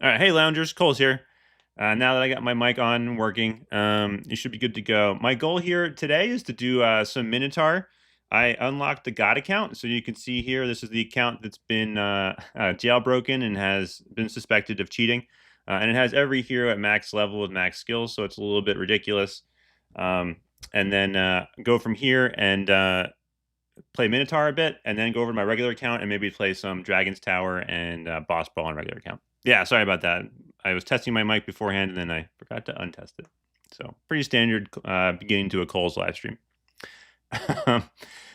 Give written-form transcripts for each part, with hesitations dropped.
All right, hey loungers, Cole's here. Now that I got my mic on and working, you should be good to go. My goal here today is to do some Minotaur. I unlocked the God account, so you can see here. This is the account that's been jailbroken and has been suspected of cheating, and it has every hero at max level with max skills, so it's a little bit ridiculous. Um, and then go from here and play Minotaur a bit, and then go over to my regular account and maybe play some Dragon's Tower and Boss Brawl on regular account. Yeah, sorry about that. I was testing my mic beforehand, and then I forgot to untest it. So pretty standard beginning to a Cole's live stream.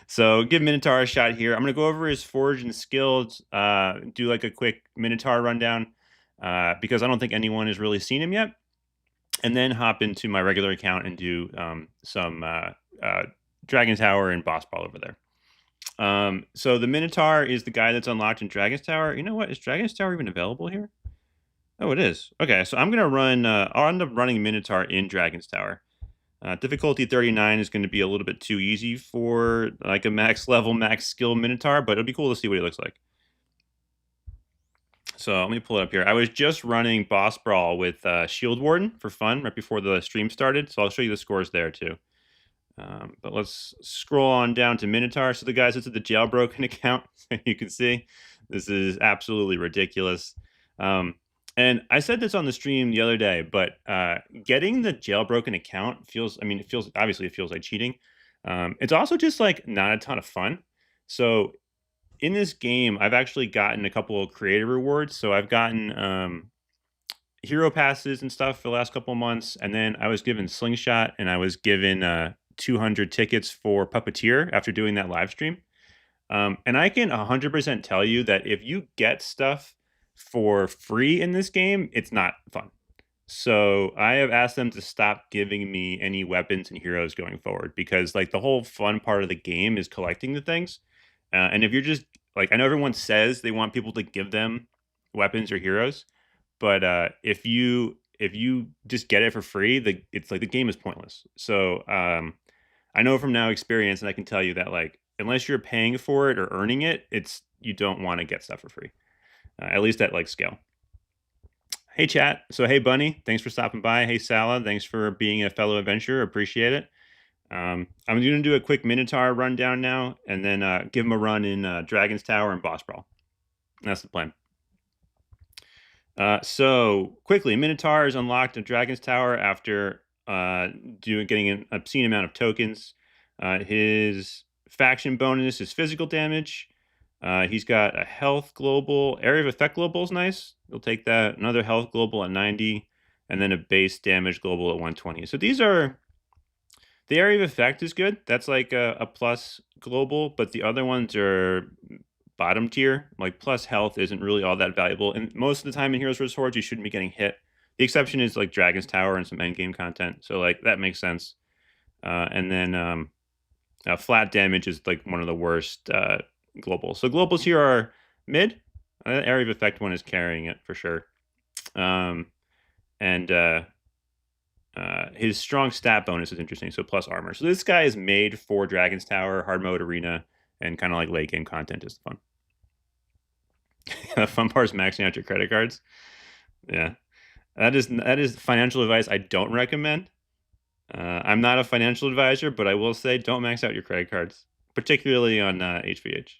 So give Minotaur a shot here. I'm going to go over his forge and skills, do like a quick Minotaur rundown because I don't think anyone has really seen him yet, and then hop into my regular account and do some Dragon Tower and Boss Brawl over there. So the Minotaur is the guy that's unlocked in Dragon's Tower. You know what? Is Dragon's Tower even available here? Oh, it is. Okay, so I'm gonna run. I'll end up running Minotaur in Dragon's Tower. Difficulty 39 is going to be a little bit too easy for like a max level, max skill Minotaur, but it'll be cool to see what he looks like. So let me pull it up here. I was just running Boss Brawl with Shield Warden for fun right before the stream started, so I'll show you the scores there too. But let's scroll on down to Minotaur. So the guys, this is the jailbroken account. You can see this is absolutely ridiculous. And I said this on the stream the other day, but getting the jailbroken account feels, I mean, it feels like cheating. It's also just like not a ton of fun. So in this game, I've actually gotten a couple of creative rewards. So I've gotten hero passes and stuff for the last couple of months. And then I was given Slingshot and I was given 200 tickets for Puppeteer after doing that live stream. And I can 100% tell you that if you get stuff for free in this game, it's not fun. So I have asked them to stop giving me any weapons and heroes going forward because like the whole fun part of the game is collecting the things. And if you're just like, I know everyone says they want people to give them weapons or heroes, but if you just get it for free, it's like the game is pointless. So I know from now experience, and I can tell you that like unless you're paying for it or earning it, you don't want to get stuff for free, at least at like scale. Hey chat. So hey Bunny, thanks for stopping by. Hey Salah, thanks for being a fellow adventurer. Appreciate it. I'm going to do a quick Minotaur rundown now, and then give him a run in Dragon's Tower and Boss Brawl. That's the plan. So quickly, Minotaur is unlocked in Dragon's Tower after getting an obscene amount of tokens. His faction bonus is physical damage. He's got a health global. Area of effect global is nice. We'll take that. Another health global at 90, and then a base damage global at 120. So these are the area of effect is good. That's like a plus global, but the other ones are bottom tier. Like plus health isn't really all that valuable. And most of the time in Heroes vs. Hordes, you shouldn't be getting hit. The exception is like Dragon's Tower and some endgame content. So like that makes sense. And then flat damage is like one of the worst globals. So globals here are mid. Area of effect one is carrying it for sure. And his strong stat bonus is interesting. So plus armor. So this guy is made for Dragon's Tower, hard mode arena, and kind of like late game content is fun. The fun part is maxing out your credit cards. Yeah, that is financial advice I don't recommend. I'm not a financial advisor, but I will say don't max out your credit cards, particularly on HVH.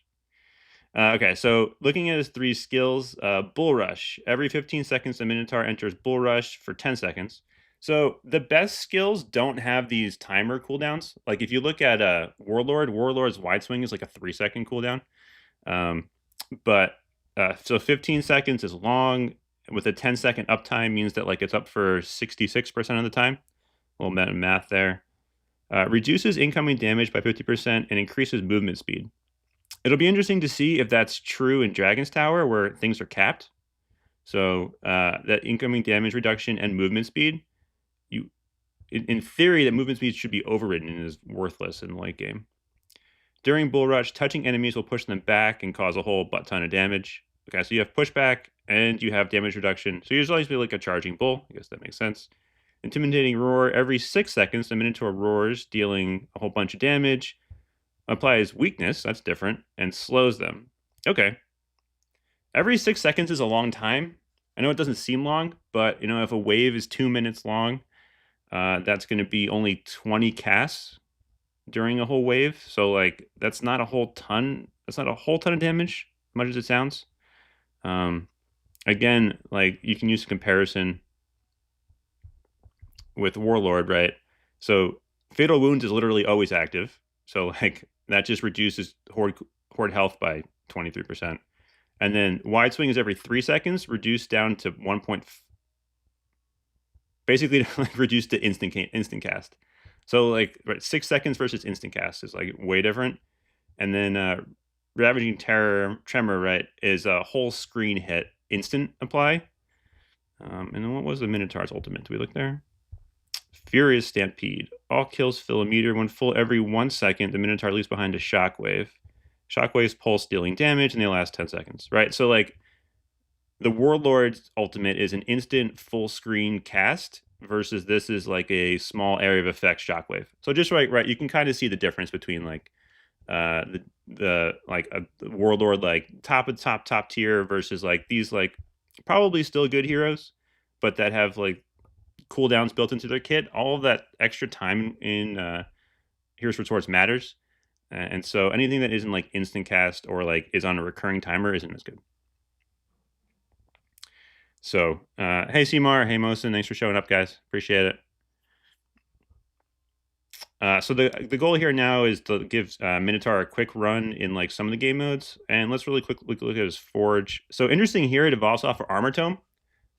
Okay, so looking at his 3 skills, Bull Rush. Every 15 seconds, the Minotaur enters Bull Rush for 10 seconds. So the best skills don't have these timer cooldowns. Like if you look at Warlord's Wide Swing is like a 3-second cooldown. So 15 seconds is long. With a 10-second uptime means that like it's up for 66% of the time. A little math there. Reduces incoming damage by 50% and increases movement speed. It'll be interesting to see if that's true in Dragon's Tower where things are capped. So that incoming damage reduction and movement speed, in theory, that movement speed should be overridden and is worthless in the late game. During Bull Rush, touching enemies will push them back and cause a whole butt ton of damage. Okay, so you have pushback and you have damage reduction. So you'll always be like a charging bull. I guess that makes sense. Intimidating Roar. Every 6 seconds, the Minotaur roars, dealing a whole bunch of damage. Applies weakness, that's different, and slows them. Okay. Every 6 seconds is a long time. I know it doesn't seem long, but you know, if a wave is 2 minutes long, that's going to be only 20 casts during a whole wave. So like that's not a whole ton. That's not a whole ton of damage, much as it sounds. Um, Again, like you can use a comparison with Warlord, right? So Fatal Wounds is literally always active. So like that just reduces horde health by 23%. And then Wide Swing is every 3 seconds, reduced down to 1 point, basically like reduced to instant cast. So like 6 seconds versus instant cast is like way different. And then Ravaging Tremor, right, is a whole screen hit, instant apply. And then what was the Minotaur's ultimate? Do we look there? Furious Stampede. All kills fill a meter. When full every 1 second, the Minotaur leaves behind a shockwave. Shockwaves pulse dealing damage, and they last 10 seconds, right? So, like, the Warlord's ultimate is an instant full screen cast versus this is like a small area of effect shockwave. So just right, you can kind of see the difference between like the like a Warlord like top tier versus like these like probably still good heroes, but that have like cooldowns built into their kit. All of that extra time in Heroes for Swords matters, and so anything that isn't like instant cast or like is on a recurring timer isn't as good. So, hey Seymour, hey Mosin, thanks for showing up, guys. Appreciate it. So the goal here now is to give Minotaur a quick run in like some of the game modes, and let's really quick look at his forge. So interesting here, it evolves off of Armor Tome.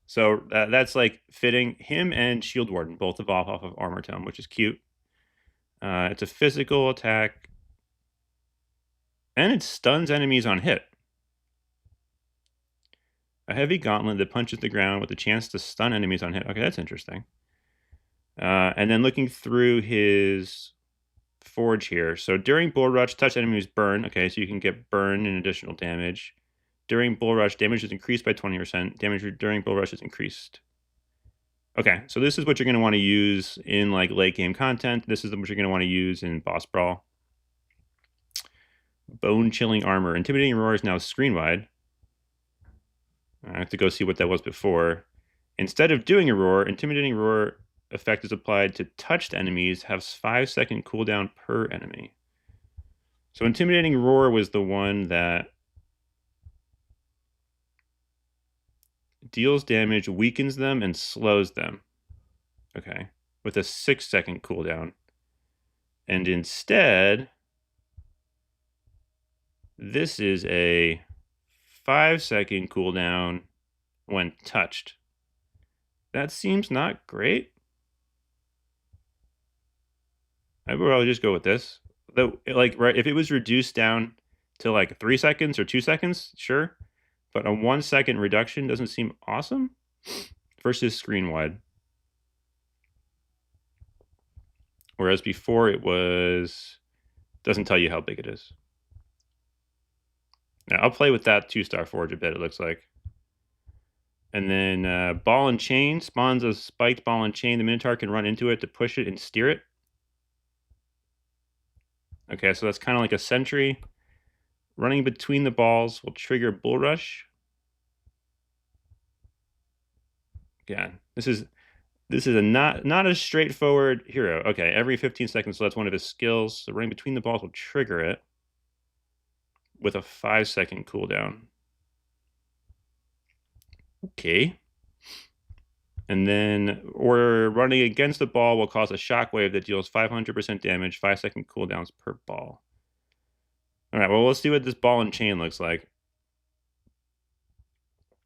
So that's like fitting. Him and Shield Warden both evolve off of Armor Tome, which is cute. It's a physical attack, and it stuns enemies on hit. A heavy gauntlet that punches the ground with a chance to stun enemies on hit. Okay, that's interesting. And then looking through his forge here. So during Bull Rush, touch enemies burn. Okay, so you can get burn and additional damage. During Bull Rush, damage is increased by 20%. Damage during Bull Rush is increased. Okay, so this is what you're going to want to use in like late game content. This is what you're going to want to use in Boss Brawl. Bone Chilling Armor. Intimidating Roar is now screen wide. I have to go see what that was before. Instead of doing a roar, Intimidating Roar effect is applied to touched enemies, has 5-second cooldown per enemy. So Intimidating Roar was the one that deals damage, weakens them, and slows them. Okay, with a 6-second cooldown. And instead, this is a 5-second cooldown when touched. That seems not great. I would probably just go with this. Though, like, right, if it was reduced down to like 3 seconds or 2 seconds, sure. But a 1 second reduction doesn't seem awesome versus screen wide. Whereas before it doesn't tell you how big it is. Now I'll play with that 2-star forge a bit, it looks like. And then Ball and Chain spawns a spiked ball and chain. The Minotaur can run into it to push it and steer it. Okay, so that's kind of like a sentry. Running between the balls will trigger Bull Rush. Yeah, this is a not a straightforward hero. Okay, every 15 seconds, so that's one of his skills. So running between the balls will trigger it with a 5-second cooldown. Okay. And then, or running against the ball will cause a shockwave that deals 500% damage, 5-second cooldowns per ball. All right, well, let's see what this ball and chain looks like.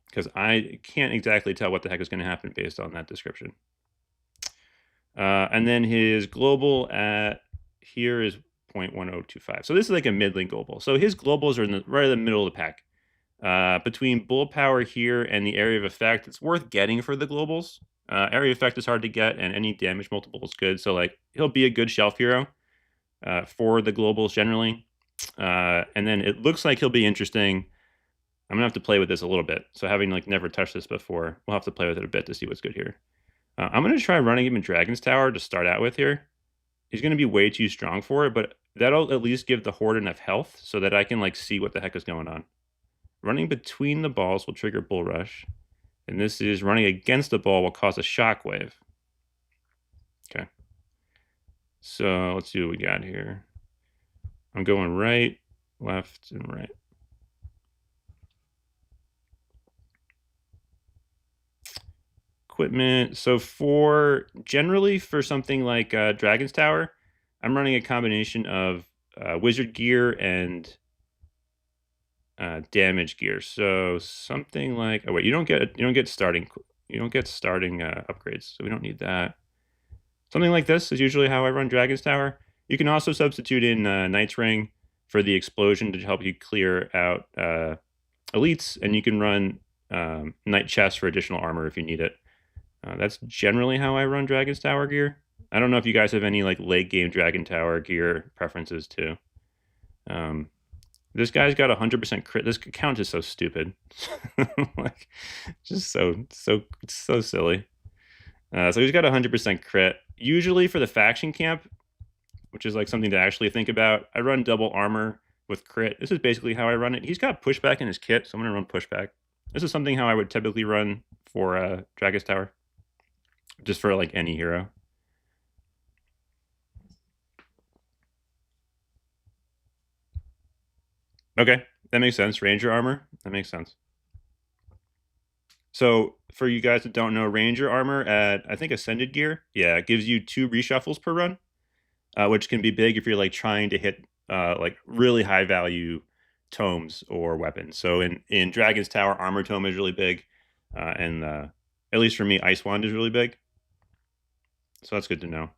Because I can't exactly tell what the heck is going to happen based on that description. And then his global at here is 0.1025. So this is like a mid-lane global. So his globals are right in the middle of the pack. Between bull power here and the area of effect, it's worth getting for the globals. Area of effect is hard to get, and any damage multiple is good. So like he'll be a good shelf hero for the globals generally. And then it looks like he'll be interesting. I'm gonna have to play with this a little bit. So having like never touched this before, we'll have to play with it a bit to see what's good here. I'm gonna try running him in Dragon's Tower to start out with here. He's gonna be way too strong for it, but that'll at least give the Horde enough health so that I can like see what the heck is going on. Running between the balls will trigger Bull Rush. And this is running against the ball will cause a shockwave. Okay. So let's see what we got here. I'm going right, left, and right. Equipment. So generally for something like Dragon's Tower, I'm running a combination of wizard gear and damage gear. So something like you don't get starting upgrades, so we don't need that. Something like this is usually how I run Dragon's Tower. You can also substitute in Knight's Ring for the explosion to help you clear out elites, and you can run Knight Chest for additional armor if you need it. That's generally how I run Dragon's Tower gear. I don't know if you guys have any like late game Dragon Tower gear preferences too. This guy's got 100% crit. This count is so stupid. Like, just so silly. So he's got 100% crit. Usually for the faction camp, which is like something to actually think about, I run double armor with crit. This is basically how I run it. He's got pushback in his kit, so I'm going to run pushback. This is something how I would typically run for Dragon's Tower, just for like any hero. Okay, that makes sense. Ranger armor, that makes sense. So for you guys that don't know, Ranger armor at I think Ascended gear, yeah, it gives you 2 reshuffles per run, which can be big if you're like trying to hit like really high value tomes or weapons. So in Dragon's Tower, Armor Tome is really big, and at least for me, Ice Wand is really big. So that's good to know.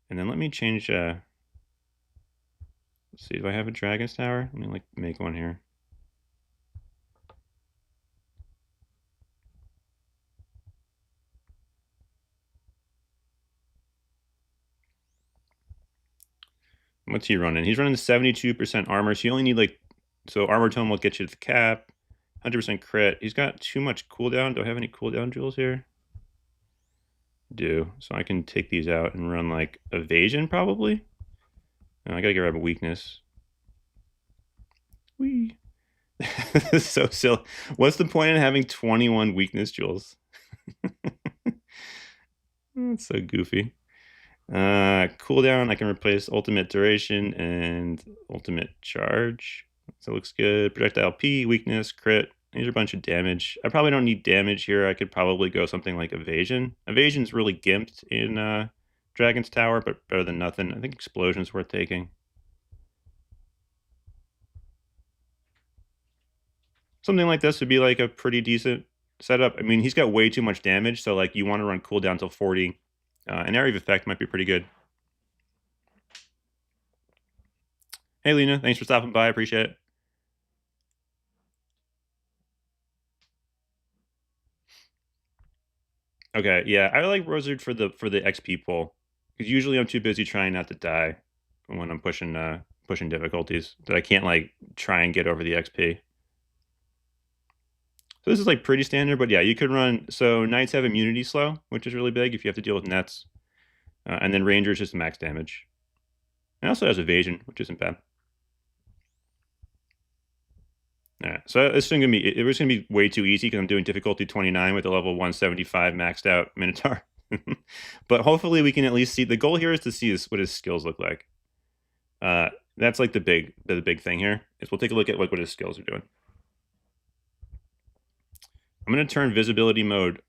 And then let me change. Let's see, do I have a Dragon's Tower? Let me like make one here. What's he running? He's running 72% armor. So you only need like, so Armor Tome will get you to the cap. 100% crit. He's got too much cooldown. Do I have any cooldown jewels here? Do. So I can take these out and run like evasion probably. No, I gotta get rid of a weakness. Whee. This is so silly. What's the point in having 21 weakness jewels? That's so goofy. Cooldown, I can replace ultimate duration and ultimate charge. So it looks good. Projectile P, weakness, crit. These are a bunch of damage. I probably don't need damage here. I could probably go something like evasion. Evasion's really gimped in Dragon's Tower, but better than nothing. I think explosion's worth taking. Something like this would be like a pretty decent setup. I mean, he's got way too much damage, so like you want to run cooldown till 40. An area of effect might be pretty good. Hey, Lena, thanks for stopping by. I appreciate it. Okay, yeah, I like Rosard for the XP pull because usually I'm too busy trying not to die when I'm pushing difficulties that I can't like try and get over the XP. So this is like pretty standard, but yeah, you could run. So Knights have immunity slow, which is really big if you have to deal with nets, and then Rangers just max damage. And also has evasion, which isn't bad. Yeah, so it's gonna be it was gonna be way too easy because I'm doing difficulty 29 with a level 175 maxed out Minotaur. But hopefully we can at least see. The goal here is to see what his skills look like. That's like the big thing here is we'll take a look at like what his skills are doing. I'm gonna turn visibility mode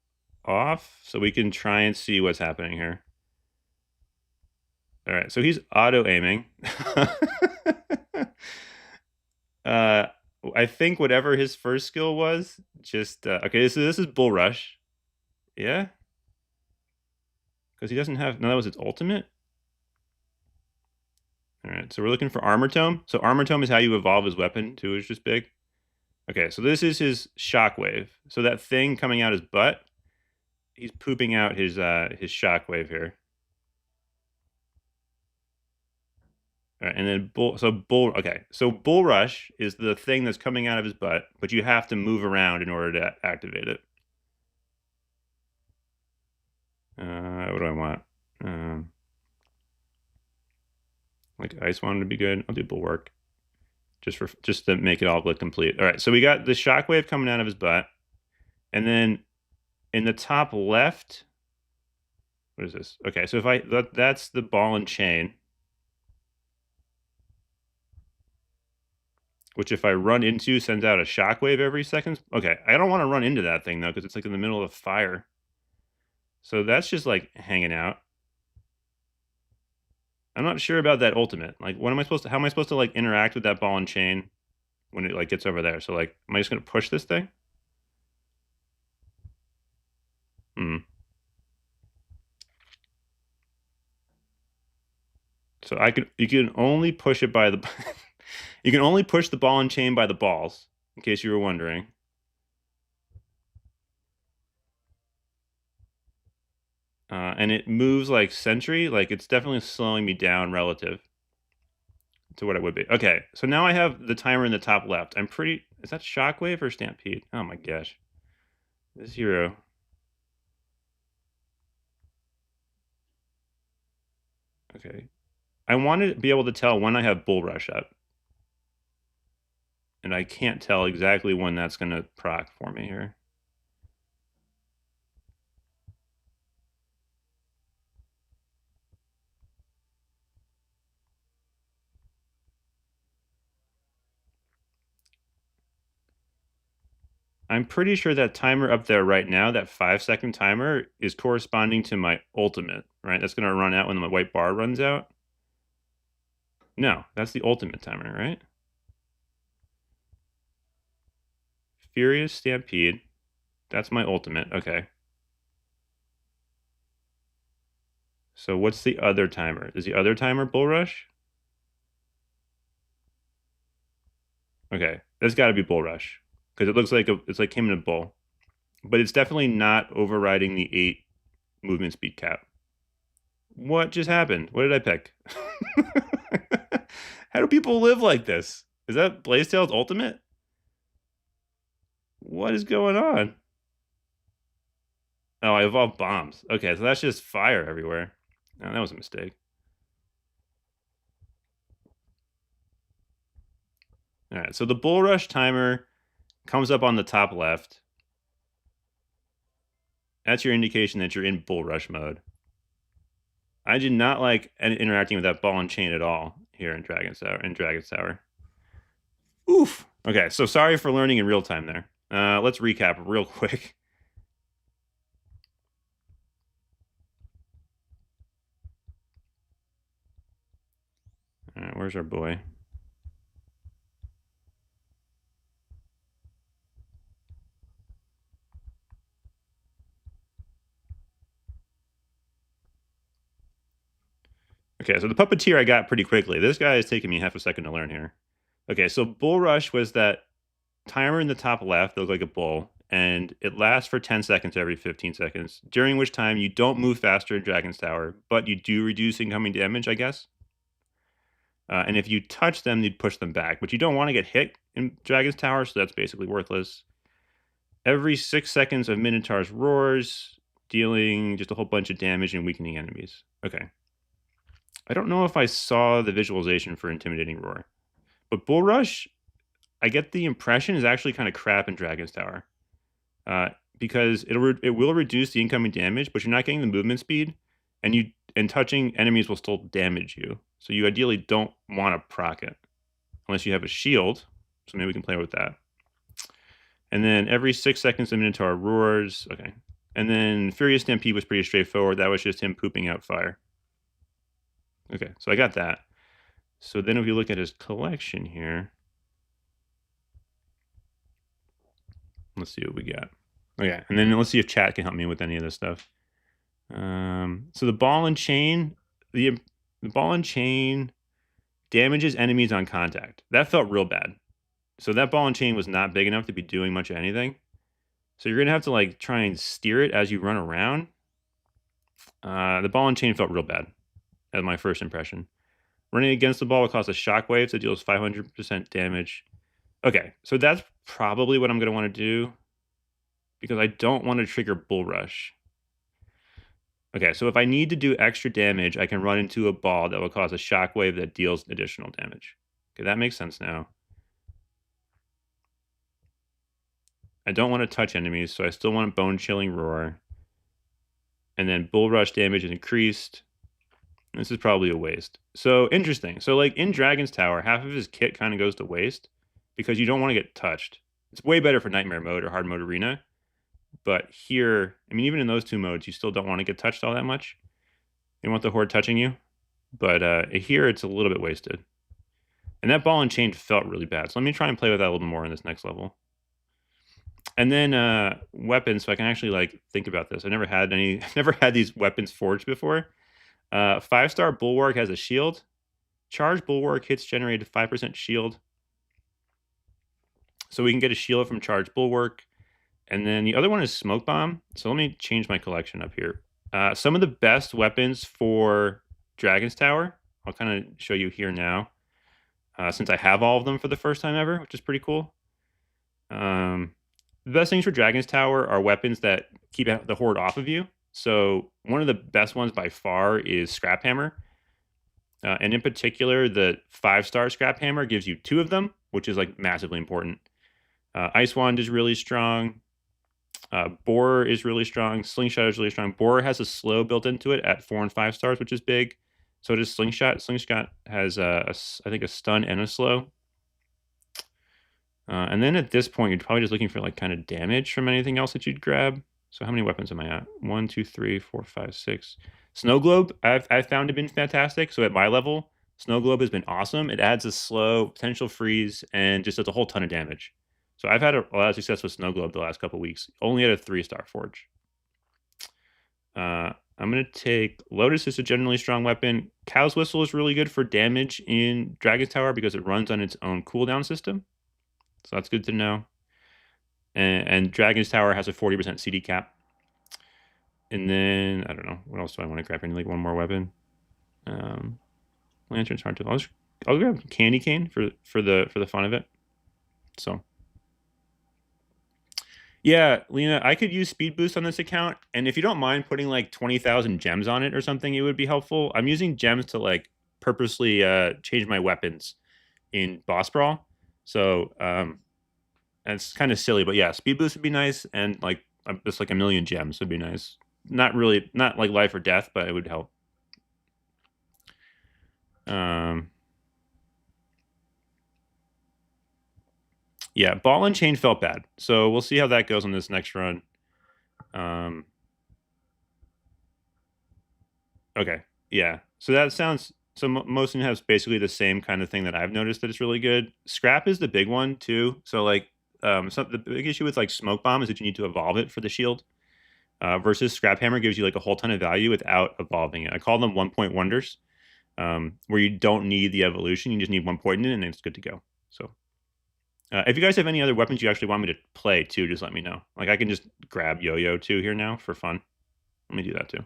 off so we can try and see what's happening here. All right, so he's auto aiming. I think whatever his first skill was, just okay. So this is Bull Rush, yeah, because he doesn't have. No, that was its ultimate. All right, so we're looking for Armor Tome. So Armor Tome is how you evolve his weapon too. It's just big. Okay, so this is his Shockwave. So that thing coming out his butt, he's pooping out his Shockwave here. All right, and then Bull Rush is the thing that's coming out of his butt, but you have to move around in order to activate it. What do I want? Like Ice Wand would be good. I'll do Bulwark, just to make it all look complete. All right, so we got the Shockwave coming out of his butt, and then In the top left, what is this? Okay, so if that's the ball and chain, which if I run into sends out a shockwave every second. Okay, I don't want to run into that thing though because it's like in the middle of the fire. So that's just like hanging out. I'm not sure about that ultimate. Like, what am I supposed to? How am I supposed to like interact with that ball and chain when it like gets over there? So like, am I just gonna push this thing? Hmm. So you can only push it by the, you can only push the ball and chain by the balls. In case you were wondering. And it moves like Sentry. Like it's definitely slowing me down relative to what it would be. Okay, so now I have the timer in the top left. Is that Shockwave or Stampede? Oh my gosh. This hero. Okay. I want to be able to tell when I have Bull Rush up. And I can't tell exactly when that's going to proc for me here. I'm pretty sure that timer up there right now, that 5-second timer, is corresponding to my ultimate, right? That's going to run out when the white bar runs out. No, that's the ultimate timer, right? Furious Stampede. That's my ultimate. Okay. So what's the other timer? Is the other timer Bull Rush? Okay. That's got to be Bull Rush. Because it looks like it's like him in a bull. But it's definitely not overriding the 8 movement speed cap. What just happened? What did I pick? How do people live like this? Is that Blazetail's ultimate? What is going on? Oh, I evolved bombs. Okay, so that's just fire everywhere. No, that was a mistake. All right, so the Bull Rush timer comes up on the top left. That's your indication that you're in Bull Rush mode. I did not like interacting with that ball and chain at all here in Dragon's Tower. Oof. Okay, so sorry for learning in real time there. Let's recap real quick. All right, where's our boy? Okay, so the puppeteer I got pretty quickly. This guy is taking me half a second to learn here. Okay, so Bull Rush was that timer in the top left that looked like a bull, and it lasts for 10 seconds every 15 seconds, during which time you don't move faster in Dragon's Tower, but you do reduce incoming damage, I guess. And if you touch them, you'd push them back, but you don't want to get hit in Dragon's Tower, so that's basically worthless. Every 6 seconds of Minotaur's roars, dealing just a whole bunch of damage and weakening enemies. Okay. I don't know if I saw the visualization for Intimidating Roar, but Bull Rush, I get the impression, is actually kind of crap in Dragon's Tower. Because it will reduce the incoming damage, but you're not getting the movement speed, and touching enemies will still damage you. So you ideally don't want to proc it unless you have a shield. So maybe we can play with that. And then every 6 seconds, the Minotaur roars. Okay. And then Furious Stampede was pretty straightforward. That was just him pooping out fire. Okay, so I got that. So then if you look at his collection here, let's see what we got. Okay, and then let's see if chat can help me with any of this stuff. So the ball and chain, the ball and chain damages enemies on contact. That felt real bad. So that ball and chain was not big enough to be doing much of anything. So you're gonna have to like try and steer it as you run around. The ball and chain felt real bad, as my first impression. Running against the ball will cause a shockwave that deals 500% damage. Okay, so that's probably what I'm gonna want to do, because I don't want to trigger Bull Rush. Okay, so if I need to do extra damage, I can run into a ball that will cause a shockwave that deals additional damage. Okay, that makes sense now. I don't want to touch enemies, so I still want Bone Chilling Roar. And then Bull Rush damage is increased. This is probably a waste. So interesting. So like in Dragon's Tower, half of his kit kind of goes to waste because you don't want to get touched. It's way better for Nightmare mode or Hard mode Arena. But here, I mean, even in those two modes, you still don't want to get touched all that much. You don't want the Horde touching you. But here, it's a little bit wasted. And that ball and chain felt really bad. So let me try and play with that a little more in this next level. And then weapons, so I can actually like think about this. I've never had these weapons forged before. 5-star Bulwark has a shield. Charged Bulwark hits generated 5% shield. So we can get a shield from Charged Bulwark. And then the other one is Smoke Bomb. So let me change my collection up here. Some of the best weapons for Dragon's Tower, I'll kind of show you here now. Since I have all of them for the first time ever, which is pretty cool. The best things for Dragon's Tower are weapons that keep the Horde off of you. So one of the best ones by far is Scrap Hammer. And in particular, the 5-star Scrap Hammer gives you 2 of them, which is like massively important. Ice Wand is really strong. Borer is really strong. Slingshot is really strong. Borer has a slow built into it at 4 and 5 stars, which is big. So does Slingshot. Slingshot has, I think, a stun and a slow. And then at this point, you're probably just looking for like kind of damage from anything else that you'd grab. So how many weapons am I at? 1, 2, 3, 4, 5, 6. Snow Globe, I've found to been fantastic. So at my level, Snow Globe has been awesome. It adds a slow, potential freeze, and just does a whole ton of damage. So I've had a lot of success with Snow Globe the last couple weeks. Only at a 3-star forge. I'm going to take Lotus is a generally strong weapon. Cow's Whistle is really good for damage in Dragon's Tower because it runs on its own cooldown system. So that's good to know. And Dragon's Tower has a 40% CD cap. And then, I don't know, what else do I want to grab? I need like one more weapon. Lantern's hard to... I'll grab Candy Cane for the fun of it. So... Yeah, Lena, I could use Speed Boost on this account, and if you don't mind putting like 20,000 gems on it or something, it would be helpful. I'm using gems to like purposely change my weapons in Boss Brawl, so it's kind of silly, but yeah, Speed Boost would be nice, and like just like a million gems would be nice. Not like life or death, but it would help. Yeah, Ball and Chain felt bad. So we'll see how that goes on this next run. Okay, yeah. So that sounds... So most of them have basically the same kind of thing that I've noticed that it's really good. Scrap is the big one, too. So, like, the big issue with, like, Smoke Bomb is that you need to evolve it for the shield. Versus Scrap Hammer gives you, like, a whole ton of value without evolving it. I call them 1-point wonders, where you don't need the evolution. You just need 1 point in it, and it's good to go. So... if you guys have any other weapons you actually want me to play too, just let me know. Like I can just grab Yo-Yo too here now for fun. Let me do that too,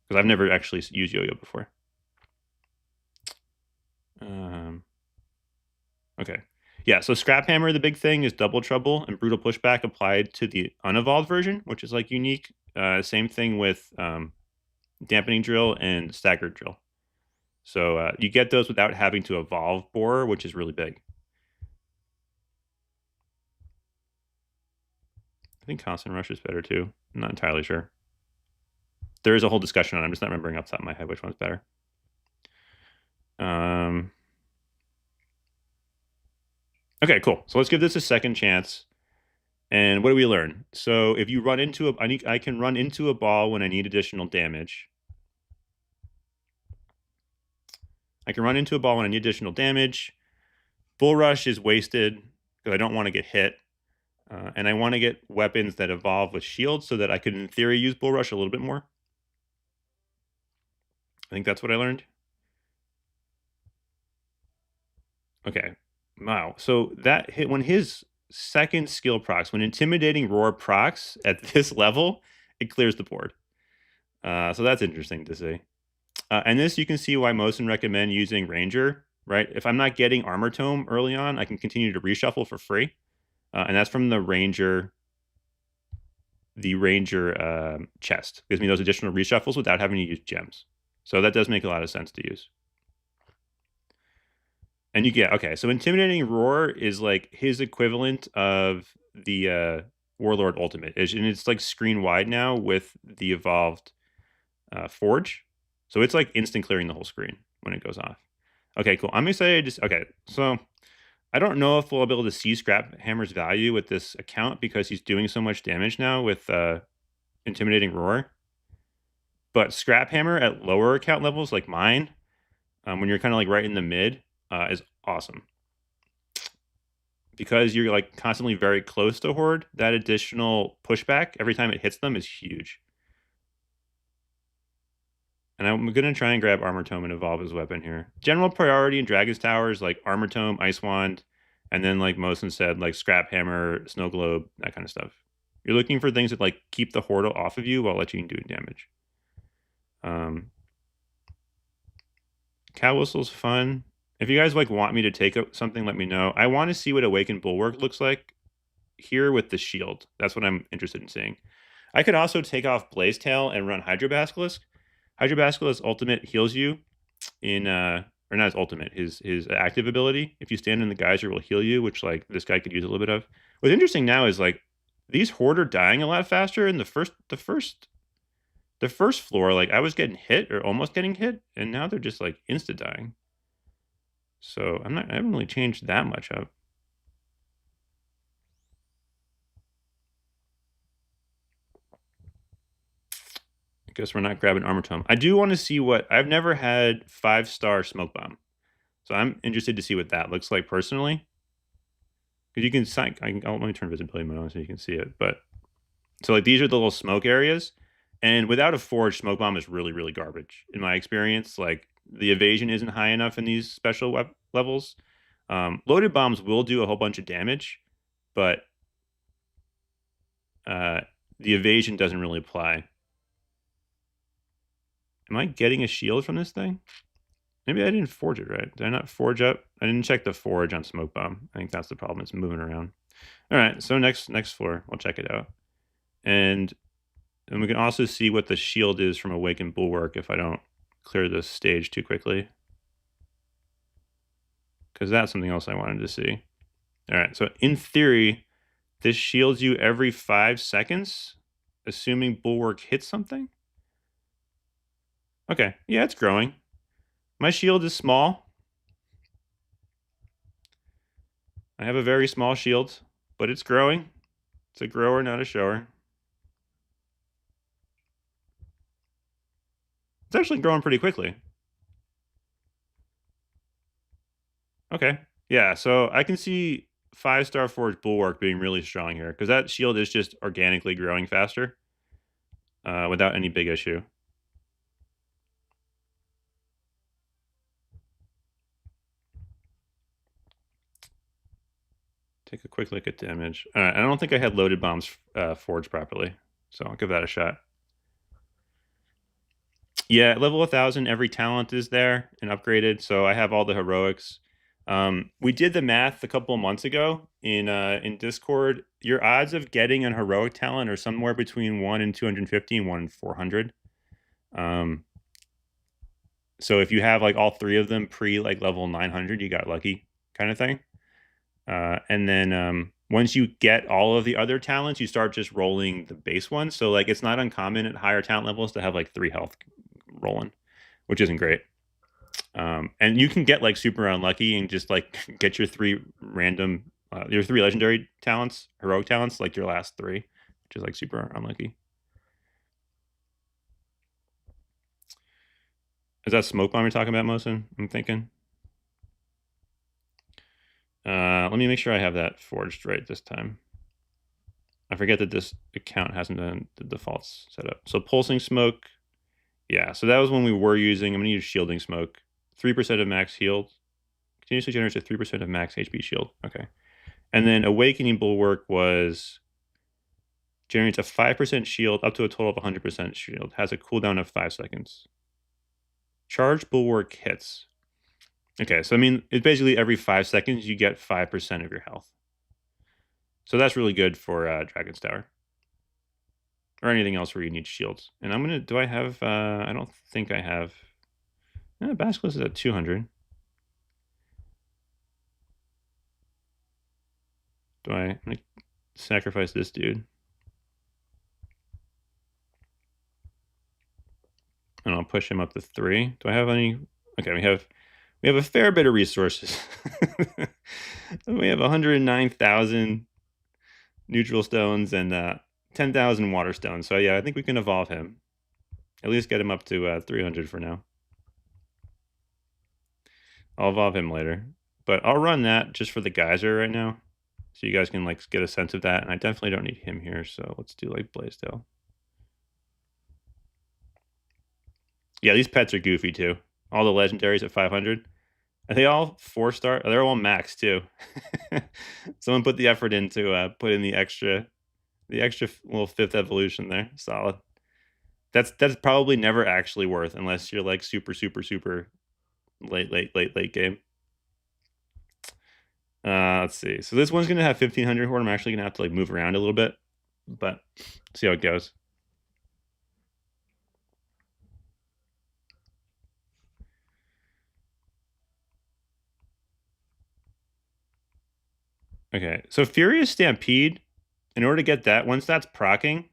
because I've never actually used Yo-Yo before. Okay, yeah. So Scrap Hammer, the big thing is Double Trouble and Brutal Pushback applied to the unevolved version, which is like unique. Same thing with Dampening Drill and Staggered Drill. So you get those without having to evolve Borer, which is really big. I think Constant Rush is better too. I'm not entirely sure. There is a whole discussion on it. I'm just not remembering off the top of my head which one's better. Okay, cool. So let's give this a second chance. And what do we learn? So if you run into I can run into a ball when I need additional damage. I can run into a ball when I need additional damage. Bull Rush is wasted because I don't want to get hit. And I want to get weapons that evolve with shields so that I could, in theory, use Bull Rush a little bit more. I think that's what I learned. Okay. Wow. So that hit when his second skill procs, when Intimidating Roar procs at this level, it clears the board. So that's interesting to see. And this, you can see why most recommend using Ranger, right? If I'm not getting Armor Tome early on, I can continue to reshuffle for free. And that's from the Ranger chest. Gives me those additional reshuffles without having to use gems. So that does make a lot of sense to use. And you get, okay, so Intimidating Roar is like his equivalent of the Warlord ultimate, and it's like screen wide now with the evolved Forge. So it's like instant clearing the whole screen when it goes off. Okay, cool. I'm excited. Okay, so I don't know if we'll be able to see Scrap Hammer's value with this account because he's doing so much damage now with Intimidating Roar. But Scrap Hammer at lower account levels like mine, when you're kind of like right in the mid, is awesome. Because you're like constantly very close to Horde, that additional pushback every time it hits them is huge. And I'm going to try and grab Armor Tome and evolve his weapon here. General priority in Dragon's Tower is like Armor Tome, Ice Wand, and then like Mosin said, like Scrap Hammer, Snow Globe, that kind of stuff. You're looking for things that like keep the Horde off of you while letting you do damage. Cow Whistle's fun. If you guys like want me to take something, let me know. I want to see what Awakened Bulwark looks like here with the shield. That's what I'm interested in seeing. I could also take off Blaze Tail and run Hydro Basilisk. Hydro Basilisk ultimate heals you in or not his ultimate, his active ability. If you stand in the geyser, will heal you, which like this guy could use a little bit of. What's interesting now is like these Horde are dying a lot faster. In the first floor, like I was getting hit or almost getting hit, and now they're just like insta dying. So I haven't really changed that much up. I guess we're not grabbing Armor Tome. I do want to see what I've never had 5-star Smoke Bomb. So I'm interested to see what that looks like personally. Because you can let me turn visibility mode on so you can see it. But so like these are the little smoke areas. And without a Forge, Smoke Bomb is really, really garbage. In my experience, like the evasion isn't high enough in these special levels. Loaded bombs will do a whole bunch of damage, but the evasion doesn't really apply. Am I getting a shield from this thing? Maybe I didn't forge it right. Did I not forge up? I didn't check the forge on Smoke Bomb. I think that's the problem. It's moving around. All right, so next floor, we'll check it out. And we can also see what the shield is from Awakened Bulwark if I don't clear this stage too quickly. Because that's something else I wanted to see. All right, so in theory, this shields you every 5 seconds, assuming Bulwark hits something. Okay, yeah, it's growing. My shield is small. I have a very small shield, but it's growing. It's a grower, not a shower. It's actually growing pretty quickly. Okay. Yeah, so I can see 5-star Forge Bulwark being really strong here, because that shield is just organically growing faster without any big issue. Take a quick look at damage. All right, I don't think I had loaded bombs forged properly, so I'll give that a shot. Yeah, at level 1000, every talent is there and upgraded, so I have all the heroics. We did the math a couple of months ago in Discord. Your odds of getting an heroic talent are somewhere between 1 in 250 and 1 in 400. So if you have like all 3 of them pre like level 900, you got lucky kind of thing. And then once you get all of the other talents, you start just rolling the base ones. So like it's not uncommon at higher talent levels to have like 3 health rolling, which isn't great. And you can get like super unlucky and just like get your 3 random, your 3 legendary talents, heroic talents, like your last 3, which is like super unlucky. Is that Smoke Bomb you're talking about, Mosin? I'm thinking. Let me make sure I have that forged right this time. I forget that this account hasn't been the defaults set up. So Pulsing Smoke. Yeah, so that was when we were using, I'm going to use Shielding Smoke. 3% of max healed. Continuously generates a 3% of max HP shield. Okay. And then Awakening Bulwark generates a 5% shield up to a total of 100% shield. Has a cooldown of 5 seconds. Charge Bulwark hits. Okay, so I mean, it's basically every 5 seconds you get 5% of your health. So that's really good for Dragon's Tower. Or anything else where you need shields. And I'm going to, do I have, I don't think I have, Basilisk is at 200. sacrifice this dude. And I'll push him up to 3. Do I have any? Okay, we have a fair bit of resources. We have 109,000 neutral stones and 10,000 water stones. So yeah, I think we can evolve him. At least get him up to 300 for now. I'll evolve him later. But I'll run that just for the geyser right now. So you guys can like get a sense of that. And I definitely don't need him here. So let's do like Blaisdell. Yeah, these pets are goofy too. All the legendaries at 500. Are they all 4-star? They're all max too. Someone put the effort into put in the extra little 5th evolution there. Solid. That's probably never actually worth unless you're like super late game. Let's see. So this one's gonna have 1500 horde. I'm actually gonna have to like move around a little bit, but see how it goes. Okay, so Furious Stampede. In order to get that, once that's proccing,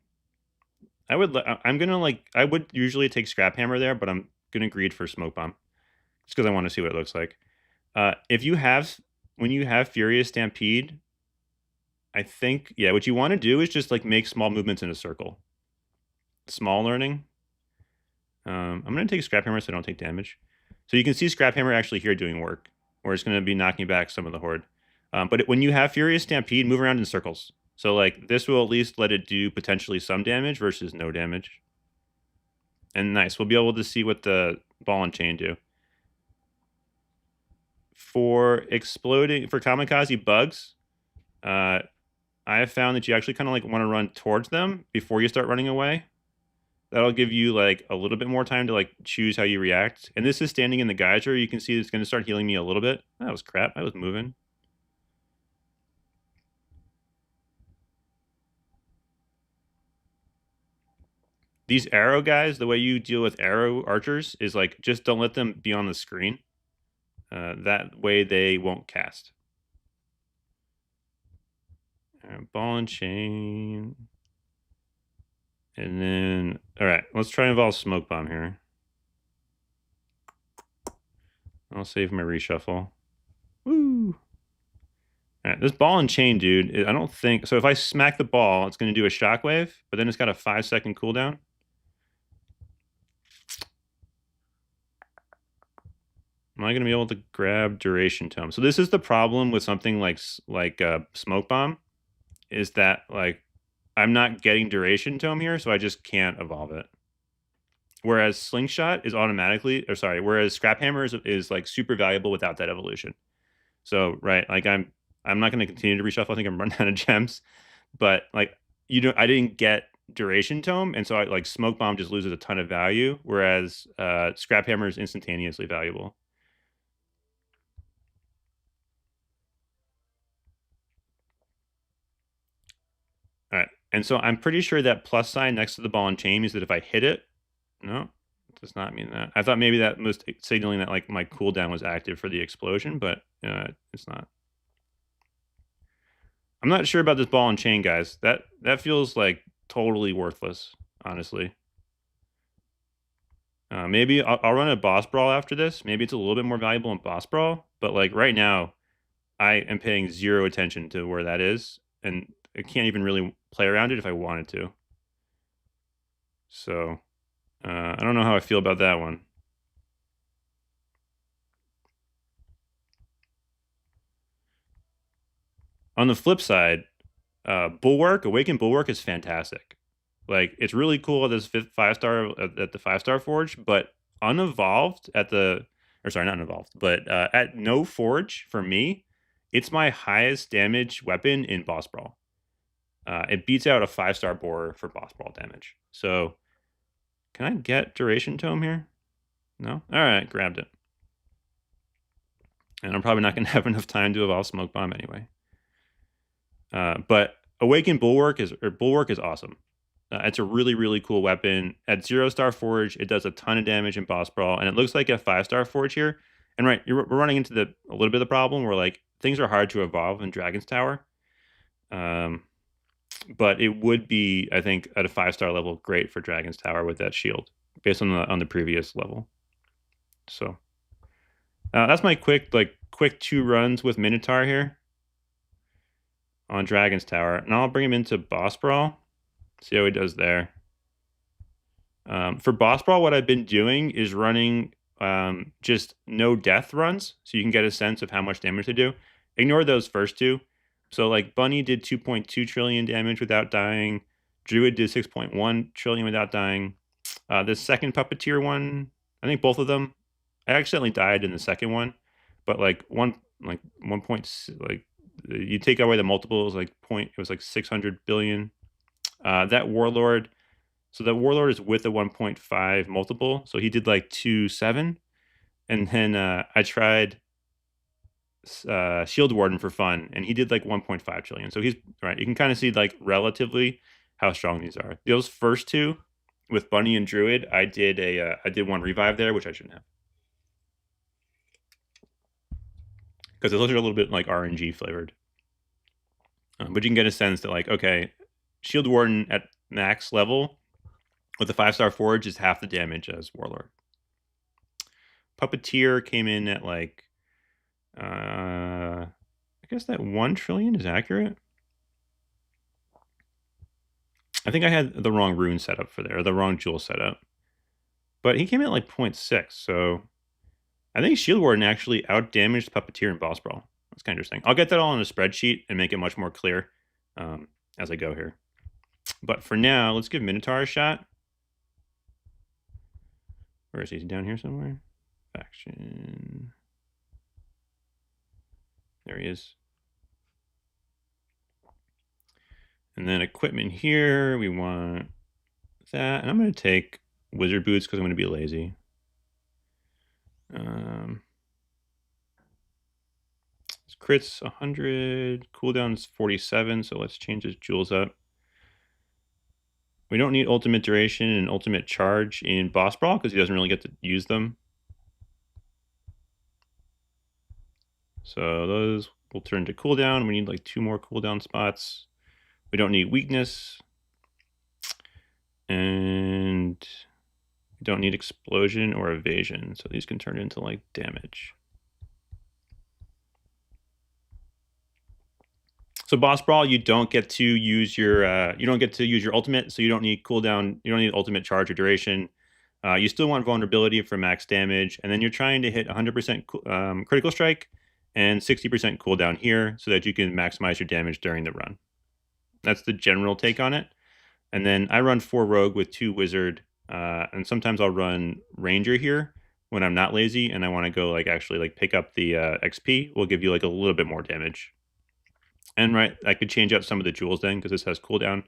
I would usually take Scrap Hammer there, but I'm gonna greed for Smoke Bomb, just because I want to see what it looks like. When you have Furious Stampede, I think what you want to do is just like make small movements in a circle. Small learning. I'm gonna take Scrap Hammer so I don't take damage. So you can see Scrap Hammer actually here doing work, where it's gonna be knocking back some of the horde. But when you have Furious Stampede, move around in circles. So like this will at least let it do potentially some damage versus no damage. And nice, we'll be able to see what the ball and chain do. For kamikaze bugs, I have found that you actually kind of like want to run towards them before you start running away. That'll give you like a little bit more time to like choose how you react. And this is standing in the geyser. You can see it's going to start healing me a little bit. That was crap. I was moving. These arrow guys, the way you deal with arrow archers is like just don't let them be on the screen. That way they won't cast. Ball and chain. And then, all right, let's try and evolve Smoke Bomb here. I'll save my reshuffle. Woo! All right, this ball and chain, dude, I don't think... So if I smack the ball, it's going to do a shockwave, but then it's got a 5-second cooldown. Am I going to be able to grab Duration Tome? So this is the problem with something like Smoke Bomb, is that like I'm not getting Duration Tome here, so I just can't evolve it. Whereas Slingshot is whereas Scrap Hammer is like super valuable without that evolution. So right, like I'm not going to continue to reshuffle. I think I'm running out of gems, but like I didn't get Duration Tome, and so like Smoke Bomb just loses a ton of value, whereas Scrap Hammer is instantaneously valuable. All right, and so I'm pretty sure that plus sign next to the ball and chain means that if I hit it, no, it does not mean that. I thought maybe that was signaling that like my cooldown was active for the explosion, but it's not. I'm not sure about this ball and chain, guys. That feels like totally worthless, honestly. Maybe I'll run a boss brawl after this. Maybe it's a little bit more valuable in boss brawl, but like right now, I am paying 0 attention to where that is, and I can't even really play around it if I wanted to. So I don't know how I feel about that one. On the flip side, Awakened Bulwark is fantastic. Like it's really cool at this 5-star at the 5-star forge, but unevolved at the not unevolved, but at no forge for me, it's my highest damage weapon in boss brawl. It beats out a 5-star boar for boss brawl damage. So can I get Duration Tome here? No? All right, grabbed it. And I'm probably not going to have enough time to evolve Smoke Bomb anyway. But Awakened Bulwark is awesome. It's a really cool weapon. At 0-star forge, it does a ton of damage in boss brawl, and it looks like a 5-star forge here. And right, we're running into a little bit of the problem where like things are hard to evolve in Dragon's Tower. but it would be, I think, at a 5-star level, great for Dragon's Tower with that shield, based on the previous level. So that's my quick 2 runs with Minotaur here on Dragon's Tower, and I'll bring him into Boss Brawl. See how he does there. For Boss Brawl, what I've been doing is running just no death runs, so you can get a sense of how much damage they do. Ignore those first two. So like Bunny did 2.2 trillion damage without dying. Druid did 6.1 trillion without dying. The second Puppeteer one, I think both of them, I accidentally died in the second one, but like 1 point, like you take away the multiples, like point, it was like 600 billion. That Warlord. So the Warlord is with a 1.5 multiple, so he did like 2.7. And then I tried Shield Warden for fun, and he did like 1.5 trillion. So he's right. You can kind of see like relatively how strong these are. Those first two with Bunny and Druid, I did 1 revive there, which I shouldn't have, because those are a little bit like RNG flavored. But you can get a sense that like, okay, Shield Warden at max level with a 5-star Forge is half the damage as Warlord. Puppeteer came in at like, I guess that 1 trillion is accurate. I think I had the wrong rune setup for there, or the wrong jewel setup. But he came in at like 0.6, so I think Shield Warden actually outdamaged Puppeteer in Boss Brawl. That's kind of interesting. I'll get that all in a spreadsheet and make it much more clear as I go here. But for now, let's give Minotaur a shot. Where is he? Down here somewhere? Faction. There he is. And then equipment here, we want that. And I'm going to take Wizard Boots because I'm going to be lazy. Crits 100, cooldowns 47, so let's change his jewels up. We don't need ultimate duration and ultimate charge in Boss Brawl because he doesn't really get to use them. So those will turn to cooldown. We need like 2 more cooldown spots. We don't need weakness. And we don't need explosion or evasion. So these can turn into like damage. So Boss Brawl, you don't get to use your ultimate, so you don't need cooldown, you don't need ultimate charge or duration. You still want vulnerability for max damage, and then you're trying to hit 100% critical strike and 60% cooldown here so that you can maximize your damage during the run. That's the general take on it. And then I run 4 rogue with 2 wizard, and sometimes I'll run ranger here when I'm not lazy and I want to go like actually like pick up the XP. Will give you like a little bit more damage. And right, I could change out some of the jewels then because this has cooldown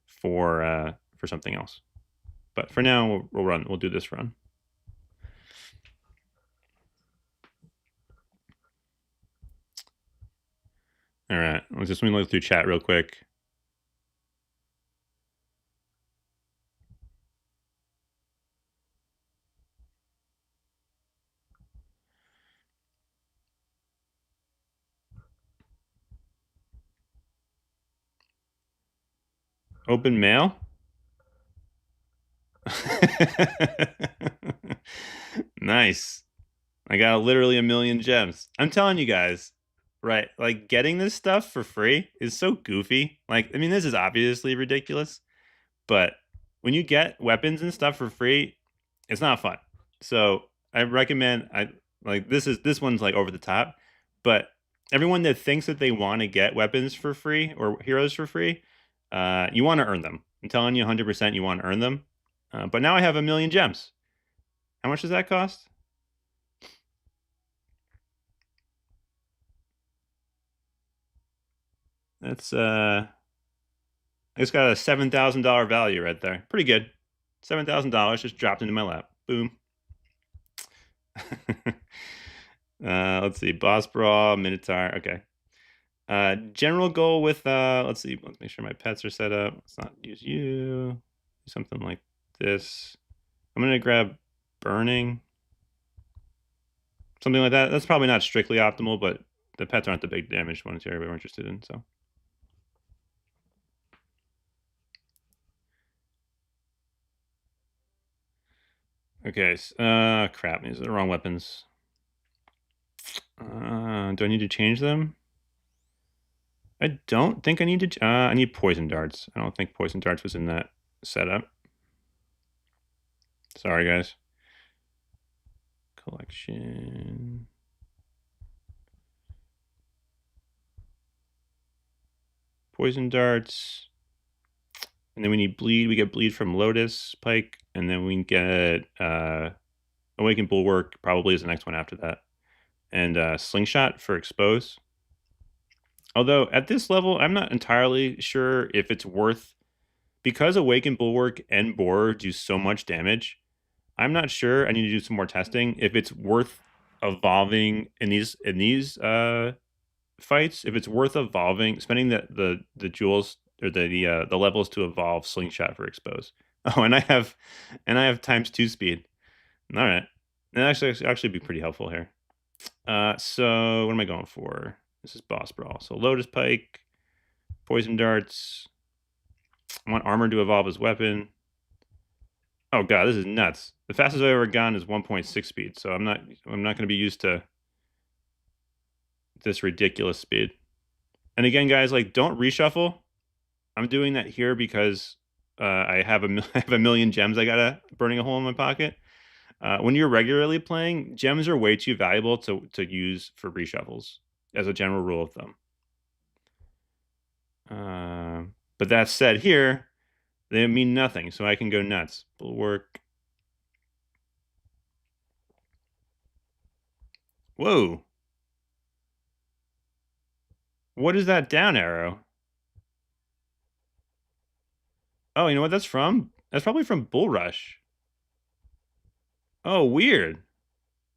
for something else. But for now, we'll do this run. All right, let's just look through chat real quick. Open mail? Nice. I got literally 1 million gems. I'm telling you guys, right? Like getting this stuff for free is so goofy. Like, I mean, this is obviously ridiculous, but when you get weapons and stuff for free, it's not fun. So I recommend this one's like over the top, but everyone that thinks that they want to get weapons for free or heroes for free, you want to earn them. I'm telling you 100% you want to earn them. But now I have 1 million gems. How much does that cost? That's it's got a $7,000 value right there. Pretty good. $7,000 just dropped into my lap. Boom. Let's see. Boss Brawl, Minotaur. Okay. General goal with let's see. Let's make sure my pets are set up. Let's not use you. Something like this. I'm gonna grab burning. Something like that. That's probably not strictly optimal, but the pets aren't the big damage ones here we're interested in. So Okay. Crap. These are the wrong weapons. Do I need to change them? I don't think I need to. I need poison darts. I don't think poison darts was in that setup. Sorry, guys. Collection. Poison darts. And then we need bleed. We get bleed from Lotus Pike. And then we get Awakened Bulwark, probably is the next one after that. And Slingshot for Expose. Although at this level, I'm not entirely sure if it's worth, because Awakened Bulwark and Boar do so much damage. I'm not sure. I need to do some more testing if it's worth evolving in these fights. If it's worth evolving, spending the jewels or the levels to evolve Slingshot for Expose. Oh, and I have ×2 speed. All right, that actually be pretty helpful here. So what am I going for? This is Boss Brawl. So Lotus Pike, Poison Darts. I want Armor to evolve his weapon. Oh god, this is nuts. The fastest I've ever gone is 1.6 speed, so I'm not going to be used to this ridiculous speed. And again, guys, like, don't reshuffle. I'm doing that here because I have I have a million gems I gotta burning a hole in my pocket. When you're regularly playing, gems are way too valuable to use for reshuffles, as a general rule of thumb. But that said, here they mean nothing, so I can go nuts. Bulwark. Whoa. What is that down arrow? Oh, you know what that's from? That's probably from Bull Rush. Oh, weird.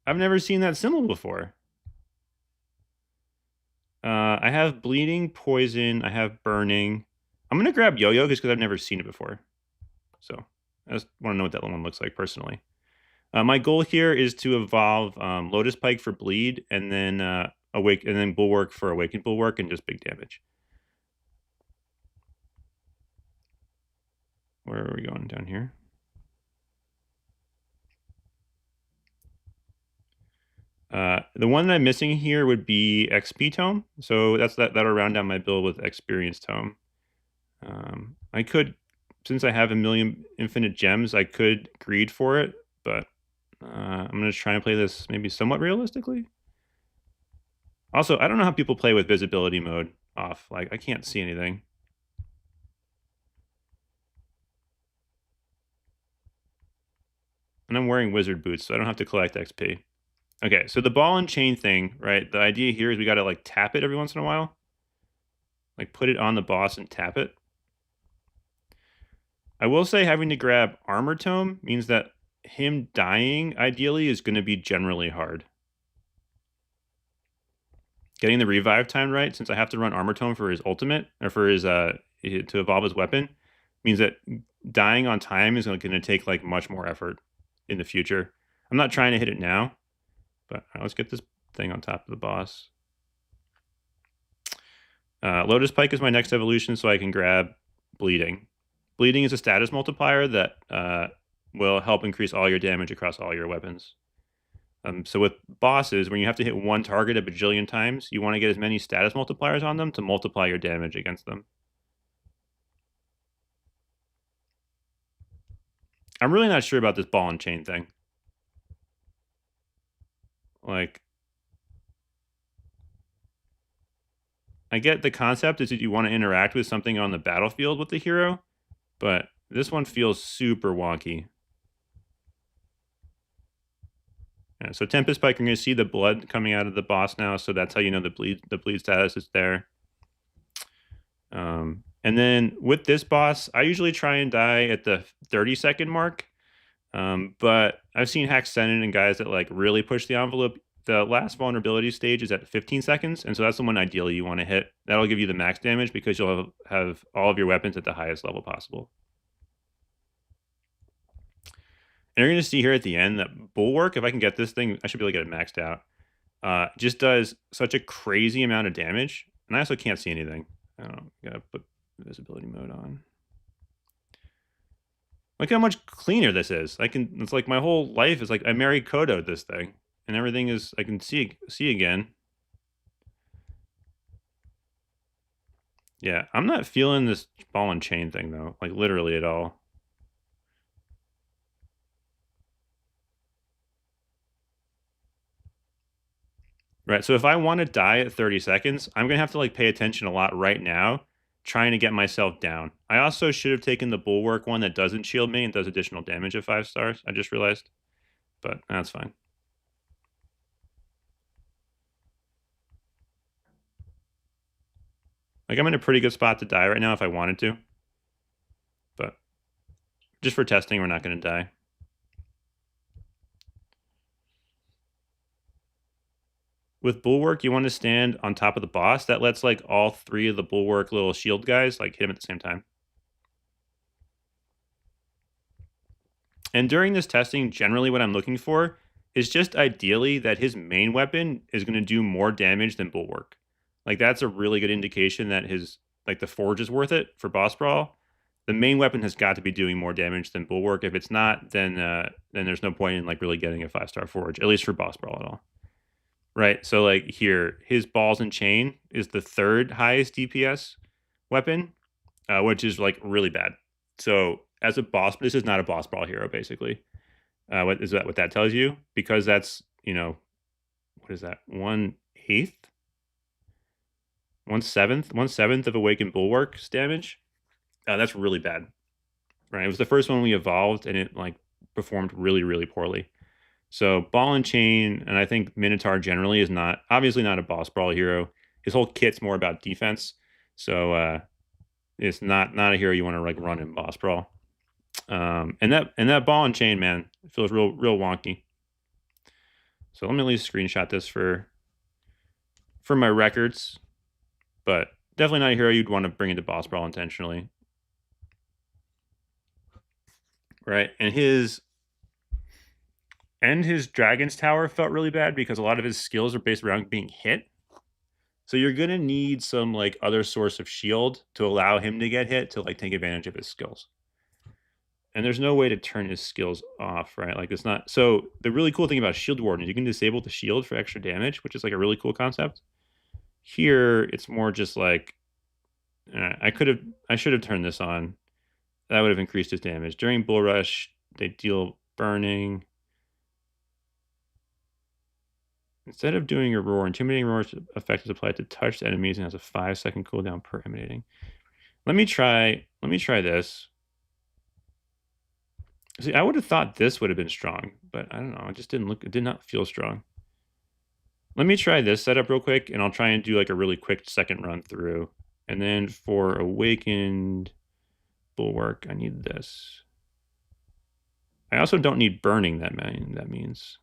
I've never seen that symbol before. I have bleeding, poison. I have burning. I'm gonna grab Yo-Yo just because I've never seen it before. So I just want to know what that one looks like personally. My goal here is to evolve Lotus Pike for bleed, and then Bulwark for Awakened Bulwark, and just big damage. Where are we going down here? The one that I'm missing here would be XP Tome. So that'll round down my build with Experience Tome. I could, since I have a million infinite gems, I could greed for it, but I'm going to try and play this maybe somewhat realistically. Also, I don't know how people play with visibility mode off. Like, I can't see anything. And I'm wearing wizard boots, so I don't have to collect XP. Okay, so the ball and chain thing, right? The idea here is we got to, like, tap it every once in a while. Like, put it on the boss and tap it. I will say having to grab Armor Tome means that him dying, ideally, is going to be generally hard. Getting the revive time right, since I have to run Armor Tome for his ultimate, or for his, to evolve his weapon, means that dying on time is going to take, like, much more effort in the future. I'm not trying to hit it now, but let's get this thing on top of the boss. Lotus Pike is my next evolution, so I can grab Bleeding. Bleeding is a status multiplier that will help increase all your damage across all your weapons. So with bosses, when you have to hit one target a bajillion times, you want to get as many status multipliers on them to multiply your damage against them. I'm really not sure about this ball and chain thing. Like, I get the concept is that you want to interact with something on the battlefield with the hero, but this one feels super wonky. Yeah, so Tempest Pike, you're going to see the blood coming out of the boss now, so that's how you know the bleed status is there. And then with this boss, I usually try and die at the 30-second mark, but I've seen hacks send in and guys that, like, really push the envelope. The last vulnerability stage is at 15 seconds, and so that's the one ideally you want to hit. That'll give you the max damage because you'll have all of your weapons at the highest level possible. And you're going to see here at the end that Bulwark, if I can get this thing, I should be able to get it maxed out. Just does such a crazy amount of damage, and I also can't see anything. I don't know. Gotta put visibility mode on. Look how much cleaner this is. It's like my whole life is like I married Kodo this thing, and everything is I can see again. Yeah, I'm not feeling this ball and chain thing though, like literally at all. Right. So if I want to die at 30 seconds, I'm gonna have to like pay attention a lot right now, trying to get myself down. I also should have taken the bulwark one that doesn't shield me and does additional damage at 5 stars. I just realized, but that's fine. Like I'm in a pretty good spot to die right now if I wanted to, but just for testing, we're not gonna die. With bulwark, you want to stand on top of the boss. That lets like all three of the bulwark little shield guys like hit him at the same time. And during this testing, generally what I'm looking for is just ideally that his main weapon is going to do more damage than bulwark. Like that's a really good indication that his like the forge is worth it for boss brawl. The main weapon has got to be doing more damage than bulwark. If it's not, then there's no point in like really getting a 5-star forge, at least for boss brawl at all. Right. So like here, his balls and chain is the third highest DPS weapon, which is like really bad. So as a boss, this is not a boss brawl hero, basically. What is that? What that tells you? Because that's what is that? 1/8, 1/7 of awakened bulwark's damage. That's really bad. Right. It was the first one we evolved, and it like performed really poorly. So ball and chain, and I think Minotaur generally is not obviously not a boss brawl hero. His whole kit's more about defense. So it's not a hero you want to like run in boss brawl. And that ball and chain, man, it feels real wonky. So let me at least screenshot this for my records. But definitely not a hero you'd want to bring into boss brawl intentionally. Right. And his Dragon's Tower felt really bad because a lot of his skills are based around being hit. So you're gonna need some like other source of shield to allow him to get hit to like take advantage of his skills. And there's no way to turn his skills off, right? Like it's not. So the really cool thing about Shield Warden is you can disable the shield for extra damage, which is like a really cool concept. Here, it's more just like I should have turned this on. That would have increased his damage during Bull Rush. They deal burning. Instead of doing a roar, intimidating roar effect is applied to touched enemies and has a 5-second cooldown per emanating. Let me try this. See, I would have thought this would have been strong, but I don't know. It just didn't look. It did not feel strong. Let me try this setup real quick, and I'll try and do like a really quick second run through. And then for awakened bulwark, I need this. I also don't need burning. That means.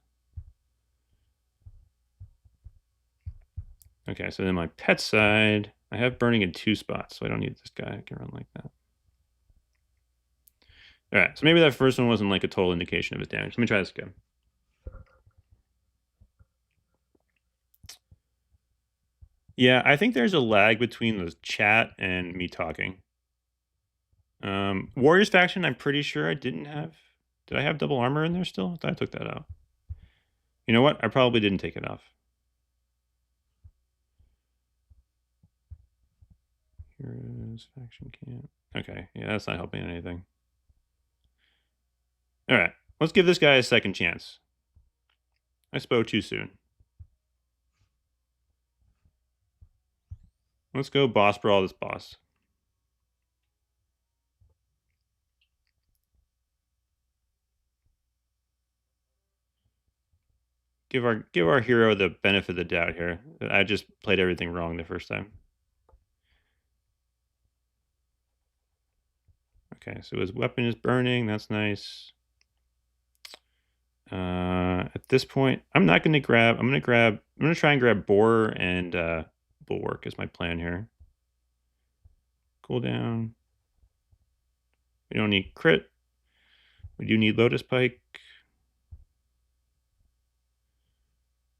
Okay, so then my pet side, I have burning in 2 spots, so I don't need this guy. I can run like that. All right, so maybe that first one wasn't like a total indication of his damage. Let me try this again. Yeah, I think there's a lag between the chat and me talking. Warriors faction, I'm pretty sure I didn't have. Did I have double armor in there still? I thought I took that out. You know what? I probably didn't take it off. Heroes faction camp. Okay, yeah, that's not helping anything. All right, let's give this guy a second chance. I spoke too soon. Let's go boss brawl this boss. Give our hero the benefit of the doubt here. I just played everything wrong the first time. Okay, so his weapon is burning. That's nice. At this point, I'm not going to grab. I'm going to try and grab Boar and Bulwark is my plan here. Cooldown. We don't need crit. We do need Lotus Pike.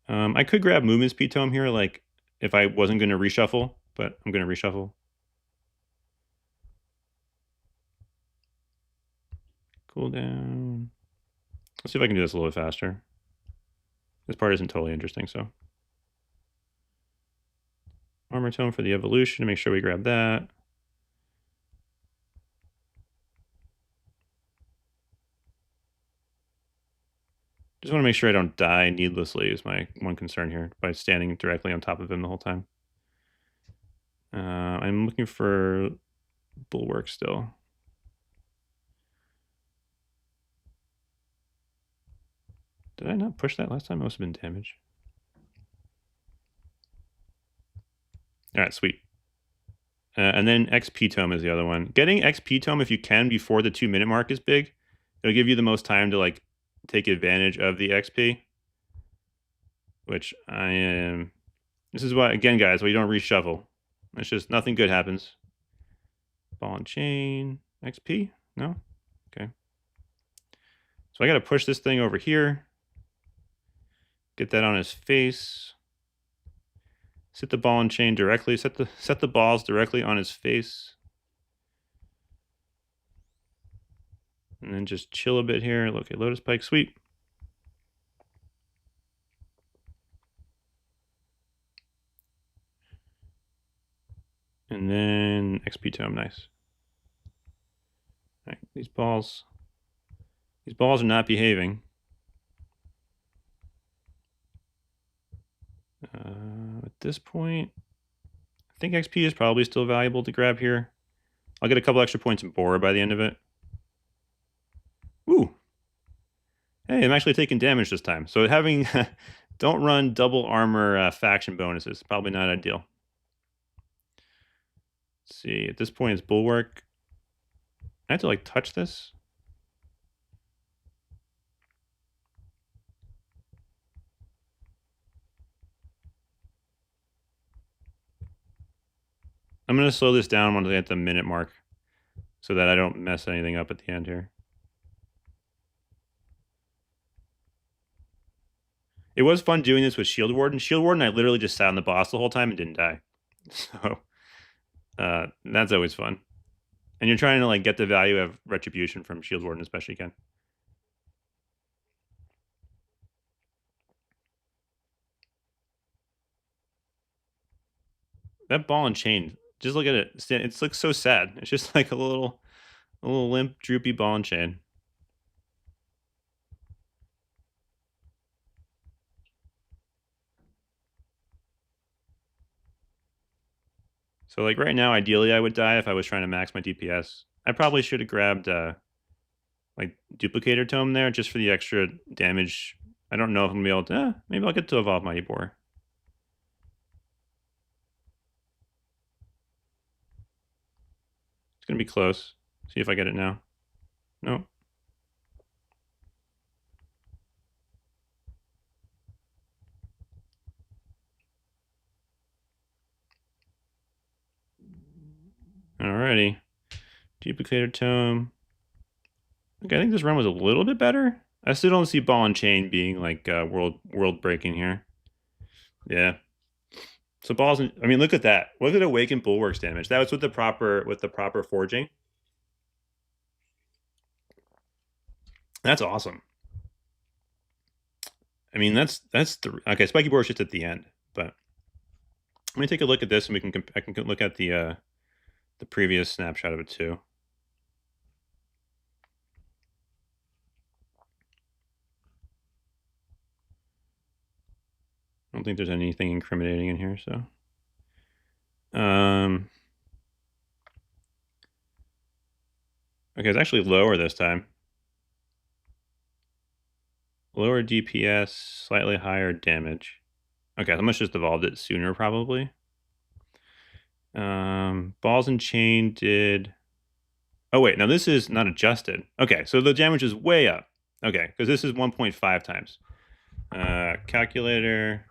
I could grab movement speed tome here, like if I wasn't going to reshuffle, but I'm going to reshuffle. cooldown. Let's see if I can do this a little bit faster. This part isn't totally interesting, so. Armor tome for the evolution, make sure we grab that. Just want to make sure I don't die needlessly is my one concern here by standing directly on top of him the whole time. I'm looking for bulwark still. Did I not push that last time? It must have been damage. All right, sweet. And then XP tome is the other one. Getting XP tome, if you can, before the 2-minute mark is big. It'll give you the most time to like take advantage of the XP. Which I am. This is why, again, guys, why you don't reshuffle. It's just nothing good happens. Ball and chain. XP? No? Okay. So I got to push this thing over here. Get that on his face. Set the ball and chain directly. Set the balls directly on his face. And then just chill a bit here. Okay, Lotus Pike, sweet. And then XP tome, nice. All right, these balls are not behaving. At this point, I think XP is probably still valuable to grab here. I'll get a couple extra points in Bora by the end of it. Ooh. Hey, I'm actually taking damage this time. So having don't run double armor faction bonuses. Probably not ideal. Let's see. At this point, it's bulwark. I have to like touch this. I'm going to slow this down once I get the minute mark so that I don't mess anything up at the end here. It was fun doing this with Shield Warden. Shield Warden, I literally just sat on the boss the whole time and didn't die. So that's always fun. And you're trying to like get the value of Retribution from Shield Warden as best you can. That ball and chain, just look at it. It looks so sad. It's just like a little limp, droopy ball and chain. So like right now, ideally I would die if I was trying to max my DPS. I probably should have grabbed like Duplicator Tome there just for the extra damage. I don't know if I'm gonna be able to. Maybe I'll get to evolve Mighty Boar. It's gonna be close. See if I get it now. Nope. Alrighty. Duplicator Tome. Okay, I think this run was a little bit better. I still don't see Ball and Chain being like world breaking here. Yeah. So balls and I mean look at that. Look at Awakened Bulwark's damage. That was with the proper forging. That's awesome. I mean that's okay. Spiky Boar's just at the end, but let me take a look at this and I can look at the previous snapshot of it too. I don't think there's anything incriminating in here, so. Okay, it's actually lower this time. Lower DPS, slightly higher damage. Okay, I must just evolved it sooner, probably. Balls and Chain did... Oh, wait, now this is not adjusted. Okay, so the damage is way up. Okay, because this is 1.5 times. Calculator...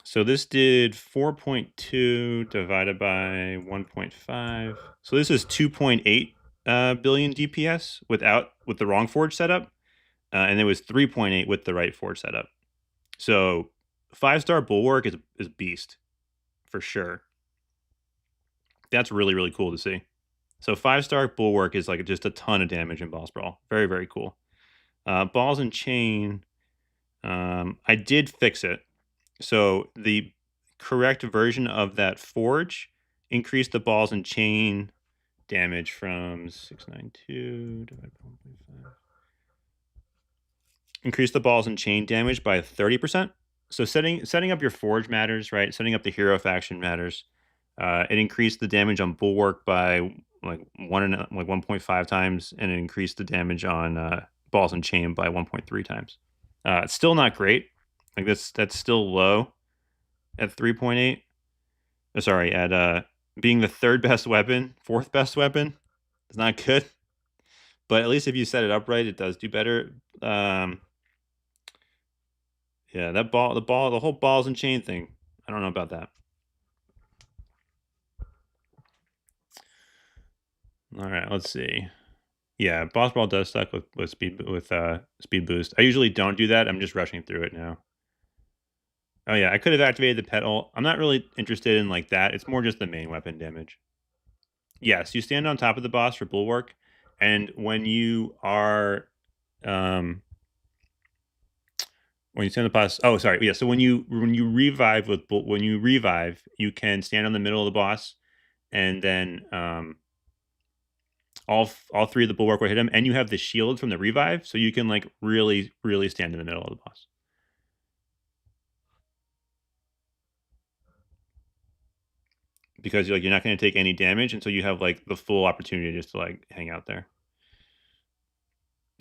So this did 4.2 divided by 1.5. So this is 2.8 billion DPS with the wrong forge setup. And it was 3.8 with the right forge setup. So 5-star Bulwark is beast for sure. That's really, really cool to see. So 5-star Bulwark is like just a ton of damage in Boss Brawl. Very, very cool. Balls and Chain, I did fix it. So the correct version of that Forge increased the Balls and Chain damage from 692 divided by 1.5. Increase the Balls and Chain damage by 30%. So setting up your Forge matters, right? Setting up the hero faction matters. It increased the damage on Bulwark by like 1.5 times, and it increased the damage on Balls and Chain by 1.3 times. It's still not great. Like that's still low at 3.8. Sorry, at being the third best weapon, fourth best weapon. It's not good. But at least if you set it up right, it does do better. Yeah, the whole balls and chain thing. I don't know about that. All right, let's see. Yeah, boss brawl does suck with speed boost. I usually don't do that. I'm just rushing through it now. Oh yeah, I could have activated the pet ult. I'm not really interested in like that. It's more just the main weapon damage. Yes, you stand on top of the boss for bulwark, and when you are when you stand on the boss, oh sorry, yeah. So when you revive when you revive, you can stand on the middle of the boss, and then all three of the bulwark will hit him, and you have the shield from the revive, so you can like really stand in the middle of the boss. Because you're not going to take any damage until you have like the full opportunity just to like hang out there.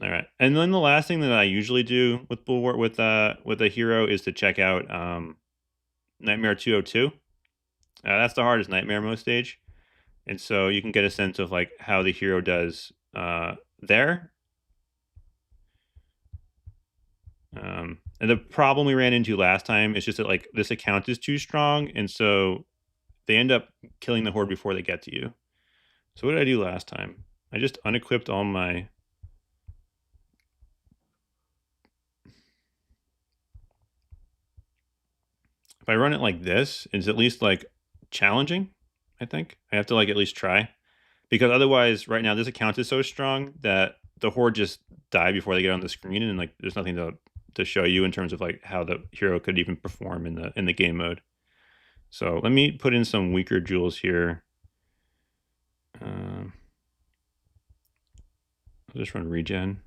All right, and then the last thing that I usually do with bulwark with a hero is to check out Nightmare 202. That's the hardest nightmare mode stage, and so you can get a sense of like how the hero does there. And the problem we ran into last time is just that like this account is too strong, and so they end up killing the horde before they get to you. So what did I do last time? I just unequipped all my... If I run it like this, it's at least like challenging, I think. I have to like at least try. Because otherwise, right now, this account is so strong that the horde just die before they get on the screen, and like there's nothing to show you in terms of like how the hero could even perform in the game mode. So let me put in some weaker jewels here. I'll just run regen.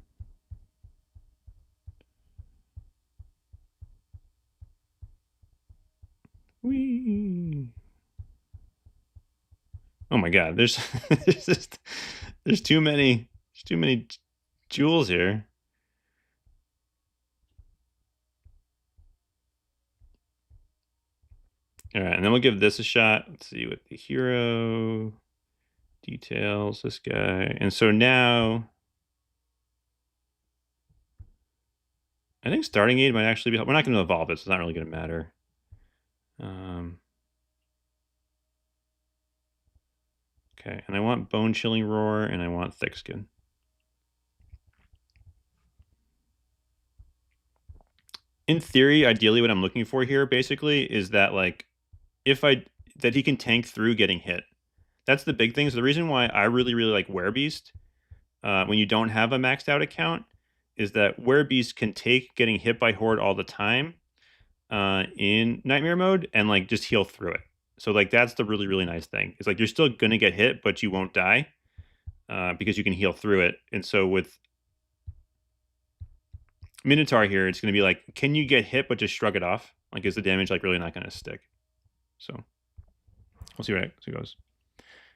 Whee! Oh my god, there's there's too many jewels here. All right, and then we'll give this a shot. Let's see what the hero details, this guy. And so now I think starting aid might actually be, we're not going to evolve it, so it's not really going to matter. Okay, and I want bone chilling roar, and I want thick skin. In theory, ideally what I'm looking for here basically is that like that he can tank through getting hit. That's the big thing. So the reason why I really like Werebeast when you don't have a maxed out account is that Werebeast can take getting hit by horde all the time in nightmare mode and like just heal through it. So like that's the really nice thing. It's like you're still gonna get hit, but you won't die because you can heal through it. And so with Minotaur here, it's gonna be like, can you get hit but just shrug it off? Like, is the damage like really not gonna stick? So we'll see how it goes.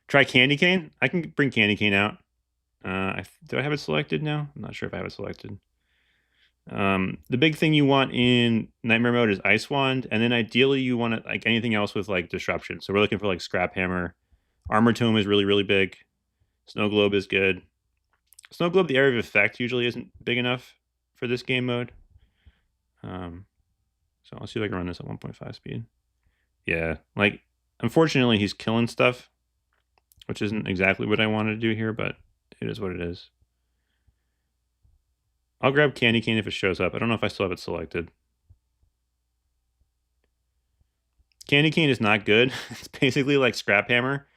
Try Candy Cane. I can bring Candy Cane out. Do I have it selected now? I'm not sure if I have it selected. The big thing you want in Nightmare mode is Ice Wand, and then ideally you want it like anything else with like Disruption. So we're looking for like Scrap Hammer. Armor Tome is really big. Snow Globe is good. Snow Globe, the area of effect usually isn't big enough for this game mode. So I'll see if I can run this at 1.5 speed. Yeah, like unfortunately he's killing stuff, which isn't exactly what I wanted to do here, but it is what it is. I'll grab Candy Cane if it shows up. I don't know if I still have it selected. Candy Cane is not good. It's basically like Scrap Hammer,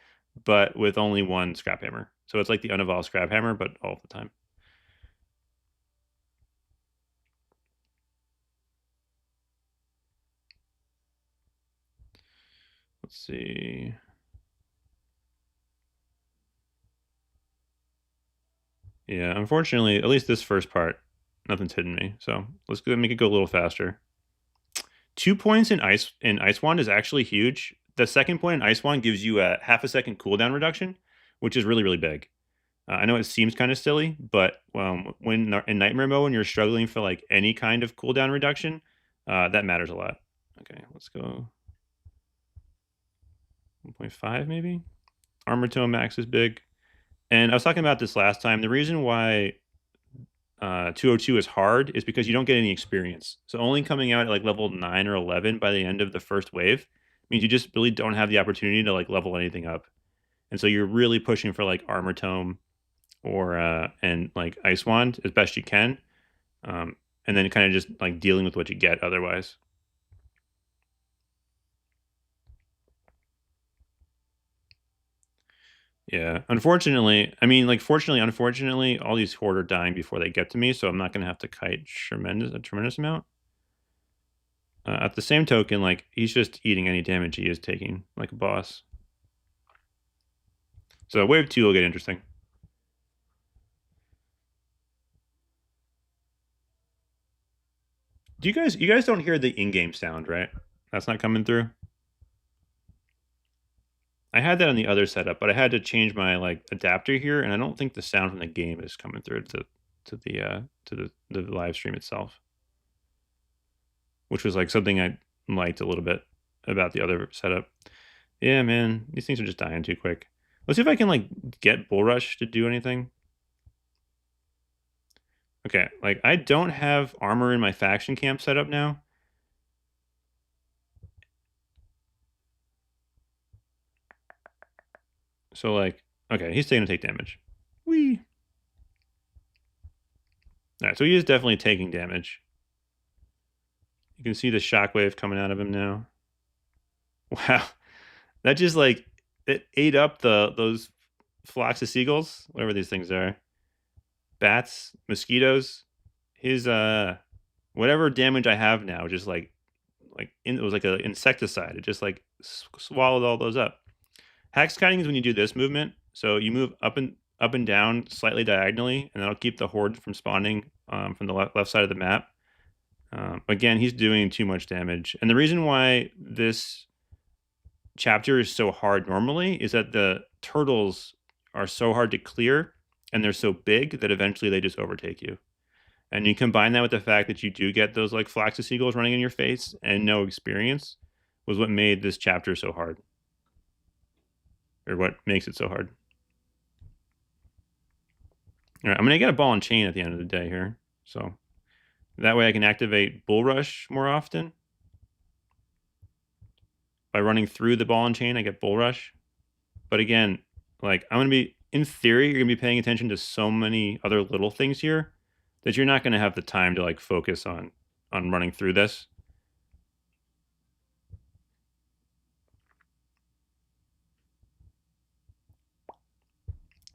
but with only one Scrap Hammer. So it's like the unevolved scrap hammer, but all the time. Let's see. Yeah, unfortunately, at least this first part, nothing's hitting me. So let's go make it go a little faster. 2 points in Ice Wand is actually huge. The second point in Ice Wand gives you a half a second cooldown reduction, which is really, really big. I know it seems kind of silly, but when in Nightmare mode, when you're struggling for like any kind of cooldown reduction, that matters a lot. Okay, let's go 1.5 maybe. Armor tone max is big. And I was talking about this last time. The reason why 202 is hard is because you don't get any experience. So only coming out at like level 9 or 11 by the end of the first wave means you just really don't have the opportunity to like level anything up. And so you're really pushing for like armor tome or and like ice wand as best you can. And then kind of just like dealing with what you get otherwise. Yeah, unfortunately, I mean, like, fortunately, unfortunately, all these horde are dying before they get to me, so I'm not gonna have to kite a tremendous amount. At the same token, like, he's just eating any damage he is taking, like a boss. So wave 2 will get interesting. You guys don't hear the in-game sound, right? That's not coming through? I had that on the other setup, but I had to change my, like, adapter here, and I don't think the sound from the game is coming through to the live stream itself. Which was, like, something I liked a little bit about the other setup. Yeah, man, these things are just dying too quick. Let's see if I can, like, get Bull Rush to do anything. Okay, like, I don't have armor in my faction camp setup now. So, like, okay, he's taking damage. Whee! Alright, so he is definitely taking damage. You can see the shockwave coming out of him now. Wow. That just, like, it ate up those flocks of seagulls, whatever these things are. Bats, mosquitoes. His, whatever damage I have now, just, it was like an insecticide. It just, like, swallowed all those up. Hex kiting is when you do this movement. So you move up and down slightly diagonally, and that'll keep the horde from spawning from the left side of the map. Again, he's doing too much damage. And the reason why this chapter is so hard normally is that the turtles are so hard to clear, and they're so big that eventually they just overtake you. And you combine that with the fact that you do get those like flocks of seagulls running in your face and no experience was what made this chapter so hard. Or what makes it so hard. All right, I'm going to get a ball and chain at the end of the day here. So that way I can activate Bull Rush more often. By running through the ball and chain, I get Bull Rush. But again, like I'm going to be, in theory, you're going to be paying attention to so many other little things here that you're not going to have the time to like focus on running through this.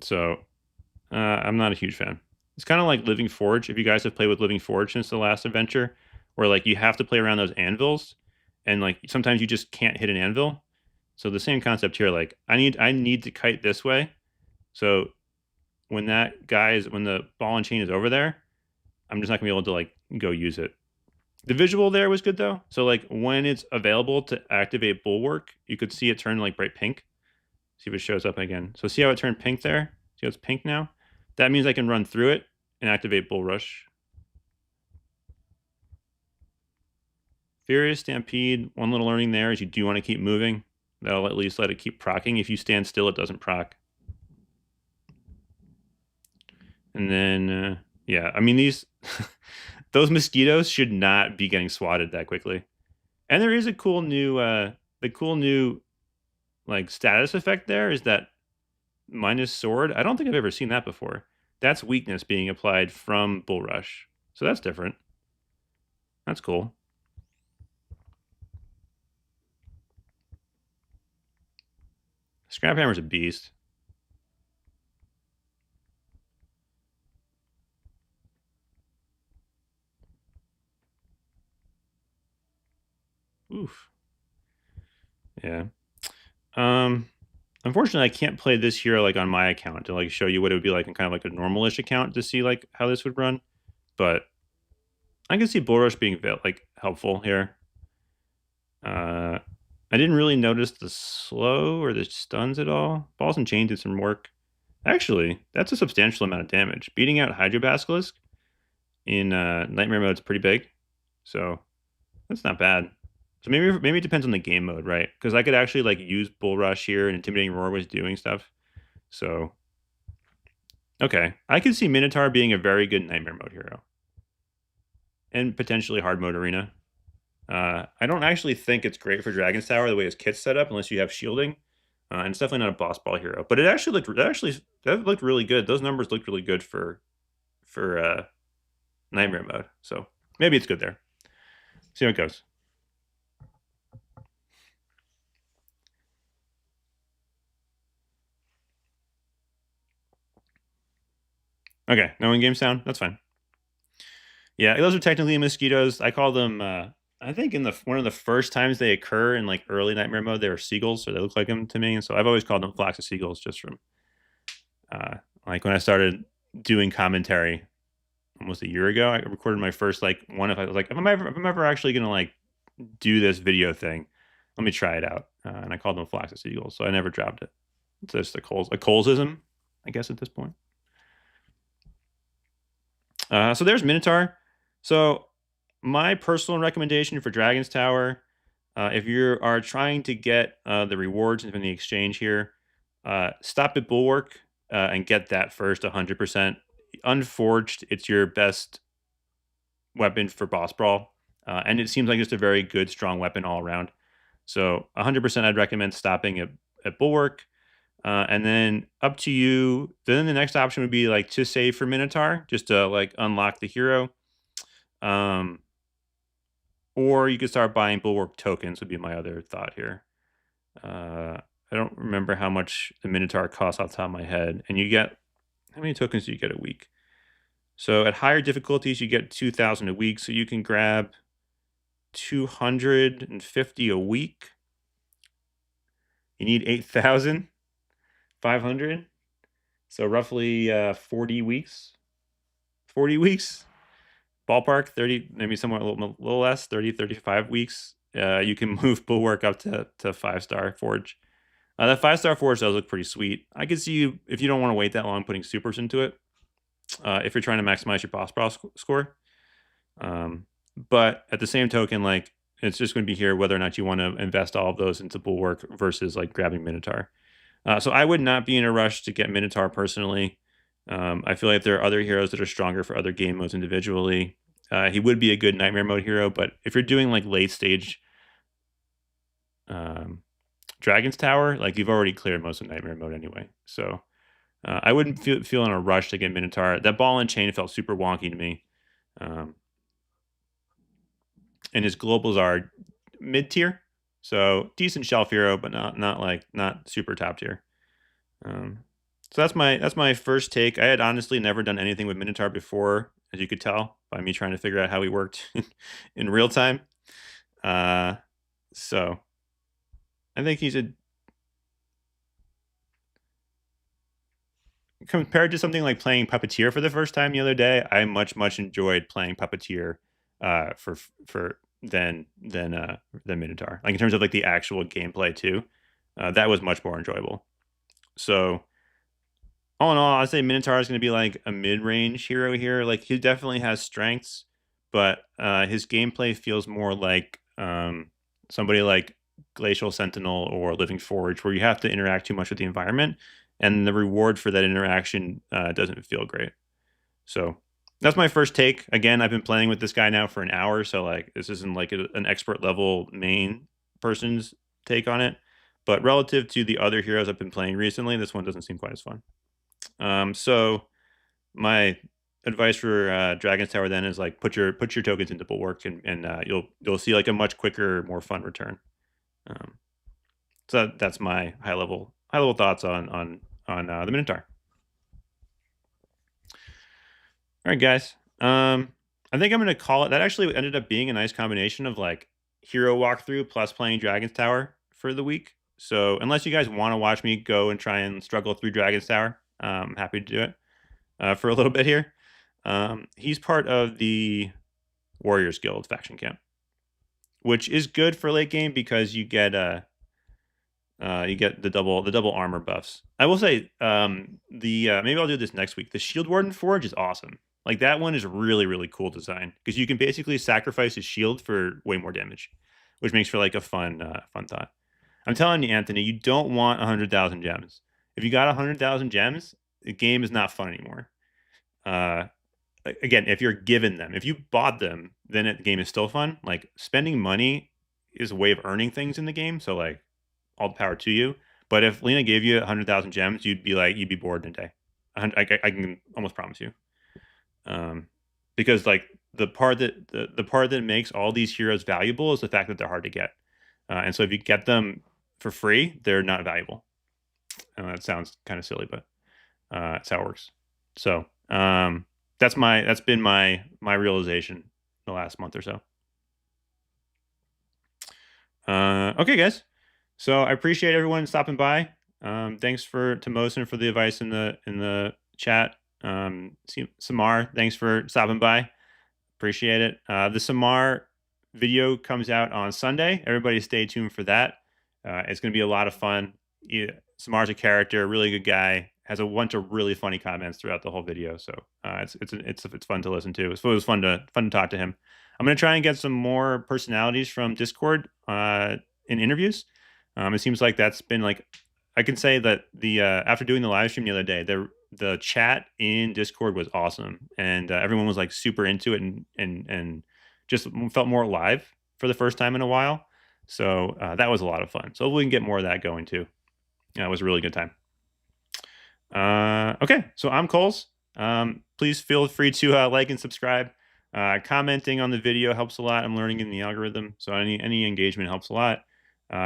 So I'm not a huge fan. It's kind of like Living Forge. If you guys have played with Living Forge since the last adventure, where like you have to play around those anvils, and like sometimes you just can't hit an anvil. So the same concept here. Like I need to kite this way. So when the ball and chain is over there, I'm just not gonna be able to like go use it. The visual there was good though. So like when it's available to activate Bulwark, you could see it turn like bright pink. See if it shows up again. So see how it turned pink there? See how it's pink now? That means I can run through it and activate Bull Rush. Furious Stampede, one little learning there is you do want to keep moving. That'll at least let it keep procking. If you stand still, it doesn't proc. And then, yeah, I mean, those mosquitoes should not be getting swatted that quickly. And there is a cool new, the cool new, like, status effect there is that minus sword. I don't think I've ever seen that before. That's weakness being applied from Bull Rush. So that's different. That's cool. Scrap Hammer's a beast. Oof. Yeah. Um. Unfortunately, I can't play this hero like on my account to like show you what it would be like in kind of like a normalish account to see like how this would run. But I can see Bull Rush being like helpful here. I didn't really notice the slow or the stuns at all. Balls and Chain did some work. Actually, that's a substantial amount of damage. Beating out Hydro Basilisk in Nightmare mode is pretty big. So that's not bad. So maybe it depends on the game mode, right? Because I could actually like use Bull Rush here and Intimidating Roar was doing stuff. So okay. I can see Minotaur being a very good Nightmare mode hero. And potentially hard mode arena. I don't actually think it's great for Dragon's Tower the way his kit's set up unless you have shielding. And it's definitely not a boss brawl hero. But that looked really good. Those numbers looked really good for Nightmare mode. So maybe it's good there. See how it goes. Okay, no in-game sound. That's fine. Yeah, those are technically mosquitoes. I call them. I think in one of the first times they occur in like early Nightmare mode, they were seagulls, so they look like them to me. And so I've always called them flocks of seagulls, just from like when I started doing commentary almost a year ago. I recorded my first like one. If I was like, if I'm ever actually gonna like do this video thing, let me try it out. And I called them flocks of seagulls, so I never dropped it. It's just a Colesism, I guess, at this point. So there's Minotaur. So my personal recommendation for Dragon's Tower, if you are trying to get the rewards from the exchange here, stop at Bulwark and get that first 100%. Unforged, it's your best weapon for boss brawl, and it seems like just a very good, strong weapon all around. So 100%, I'd recommend stopping at Bulwark. And then up to you. Then the next option would be like to save for Minotaur, just to like unlock the hero. Or you could start buying Bulwark tokens would be my other thought here. I don't remember how much the Minotaur costs off the top of my head. And you get, how many tokens do you get a week? So at higher difficulties, you get 2,000 a week. So you can grab 250 a week. You need 8,500. So roughly 40 weeks. 40 weeks. Ballpark, 30, maybe somewhere a little less, 30, 35 weeks. You can move Bulwark up to 5-star Forge. That 5-star Forge does look pretty sweet. I could see you, if you don't want to wait that long, putting supers into it. If you're trying to maximize your boss brawl score. But at the same token, like, it's just going to be here whether or not you want to invest all of those into Bulwark versus like grabbing Minotaur. So I would not be in a rush to get Minotaur personally. I feel like there are other heroes that are stronger for other game modes individually. He would be a good Nightmare mode hero, but if you're doing like late stage Dragon's Tower, like you've already cleared most of Nightmare mode anyway. So I wouldn't feel in a rush to get Minotaur. That Ball and Chain felt super wonky to me. And his globals are mid tier, so decent shelf hero, but not super top tier. So that's my first take. I had honestly never done anything with Minotaur before, as you could tell by me trying to figure out how he worked in real time. So I think he's compared to something like playing Puppeteer for the first time the other day. I much enjoyed playing Puppeteer than Minotaur. Like in terms of like the actual gameplay too, that was much more enjoyable. So all in all, I'd say Minotaur is going to be like a mid-range hero here. Like he definitely has strengths, but his gameplay feels more like somebody like Glacial Sentinel or Living Forge, where you have to interact too much with the environment, and the reward for that interaction doesn't feel great. So that's my first take. Again, I've been playing with this guy now for an hour, so like this isn't like an expert level main person's take on it. But relative to the other heroes I've been playing recently, this one doesn't seem quite as fun. So my advice for Dragon's Tower then is like put your tokens into Bulwark, and you'll see like a much quicker, more fun return. So that's my high level thoughts on the Minotaur. All right, guys. I think I'm gonna call it. That actually ended up being a nice combination of like hero walkthrough plus playing Dragon's Tower for the week. So unless you guys want to watch me go and try and struggle through Dragon's Tower, I'm happy to do it for a little bit here. He's part of the Warriors Guild faction camp, which is good for late game because you get the double armor buffs. I will say maybe I'll do this next week. The Shield Warden Forge is awesome. Like that one is really, really cool design because you can basically sacrifice his shield for way more damage, which makes for like a fun thought. I'm telling you, Anthony, you don't want 100,000 gems. If you got 100,000 gems, the game is not fun anymore. Again, if you're given them, if you bought them, then the game is still fun. Like spending money is a way of earning things in the game. So like all the power to you. But if Lena gave you 100,000 gems, you'd be bored in a day. I can almost promise you. Because like the part that makes all these heroes valuable is the fact that they're hard to get. And so if you get them for free, they're not valuable. That sounds kind of silly, but that's how it works. So that's been my realization the last month or so. Okay, guys. So I appreciate everyone stopping by. Thanks to Mosin for the advice in the chat. Samar, thanks for stopping by. Appreciate it. The Samar video comes out on Sunday. Everybody stay tuned for that. It's going to be a lot of fun. Samar's a character, really good guy. Has a bunch of really funny comments throughout the whole video. So it's fun to listen to. It was fun to talk to him. I'm going to try and get some more personalities from Discord in interviews. It seems like that's been like, I can say that the after doing the live stream the other day, the chat in Discord was awesome, and everyone was like super into it and just felt more alive for the first time in a while. So that was a lot of fun. So we can get more of that going too. Yeah, it was a really good time. Okay, so I'm Coles. Please feel free to like and subscribe. Commenting on the video helps a lot. I'm learning in the algorithm, so any engagement helps a lot.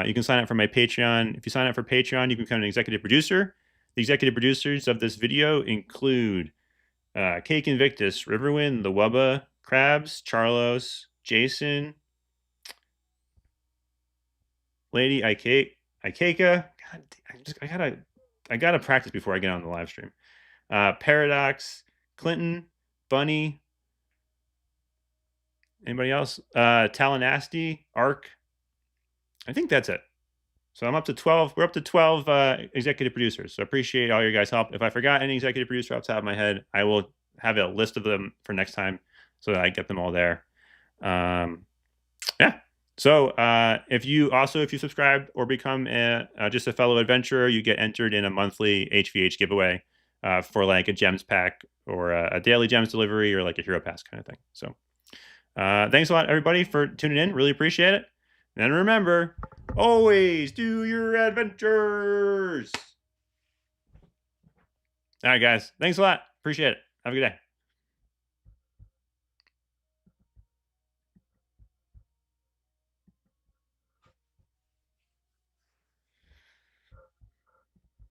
You can sign up for my Patreon. If you sign up for Patreon, you can become an executive producer. The executive producers of this video include Cake Invictus, Riverwind, The Wubba, Krabs, Charlos, Jason, Lady Ikeka. God, I gotta practice before I get on the live stream. Paradox, Clinton, Bunny. Anybody else? Talanasti, Ark. I think that's it. So I'm up to 12. We're up to 12 executive producers. So I appreciate all your guys' help. If I forgot any executive producer off the top of my head, I will have a list of them for next time so that I get them all there. Yeah. So if you subscribe or become just a fellow adventurer, you get entered in a monthly HVH giveaway for like a gems pack or a daily gems delivery or like a hero pass kind of thing. So thanks a lot, everybody, for tuning in. Really appreciate it. And remember, always do your adventures. All right, guys. Thanks a lot. Appreciate it. Have a good day.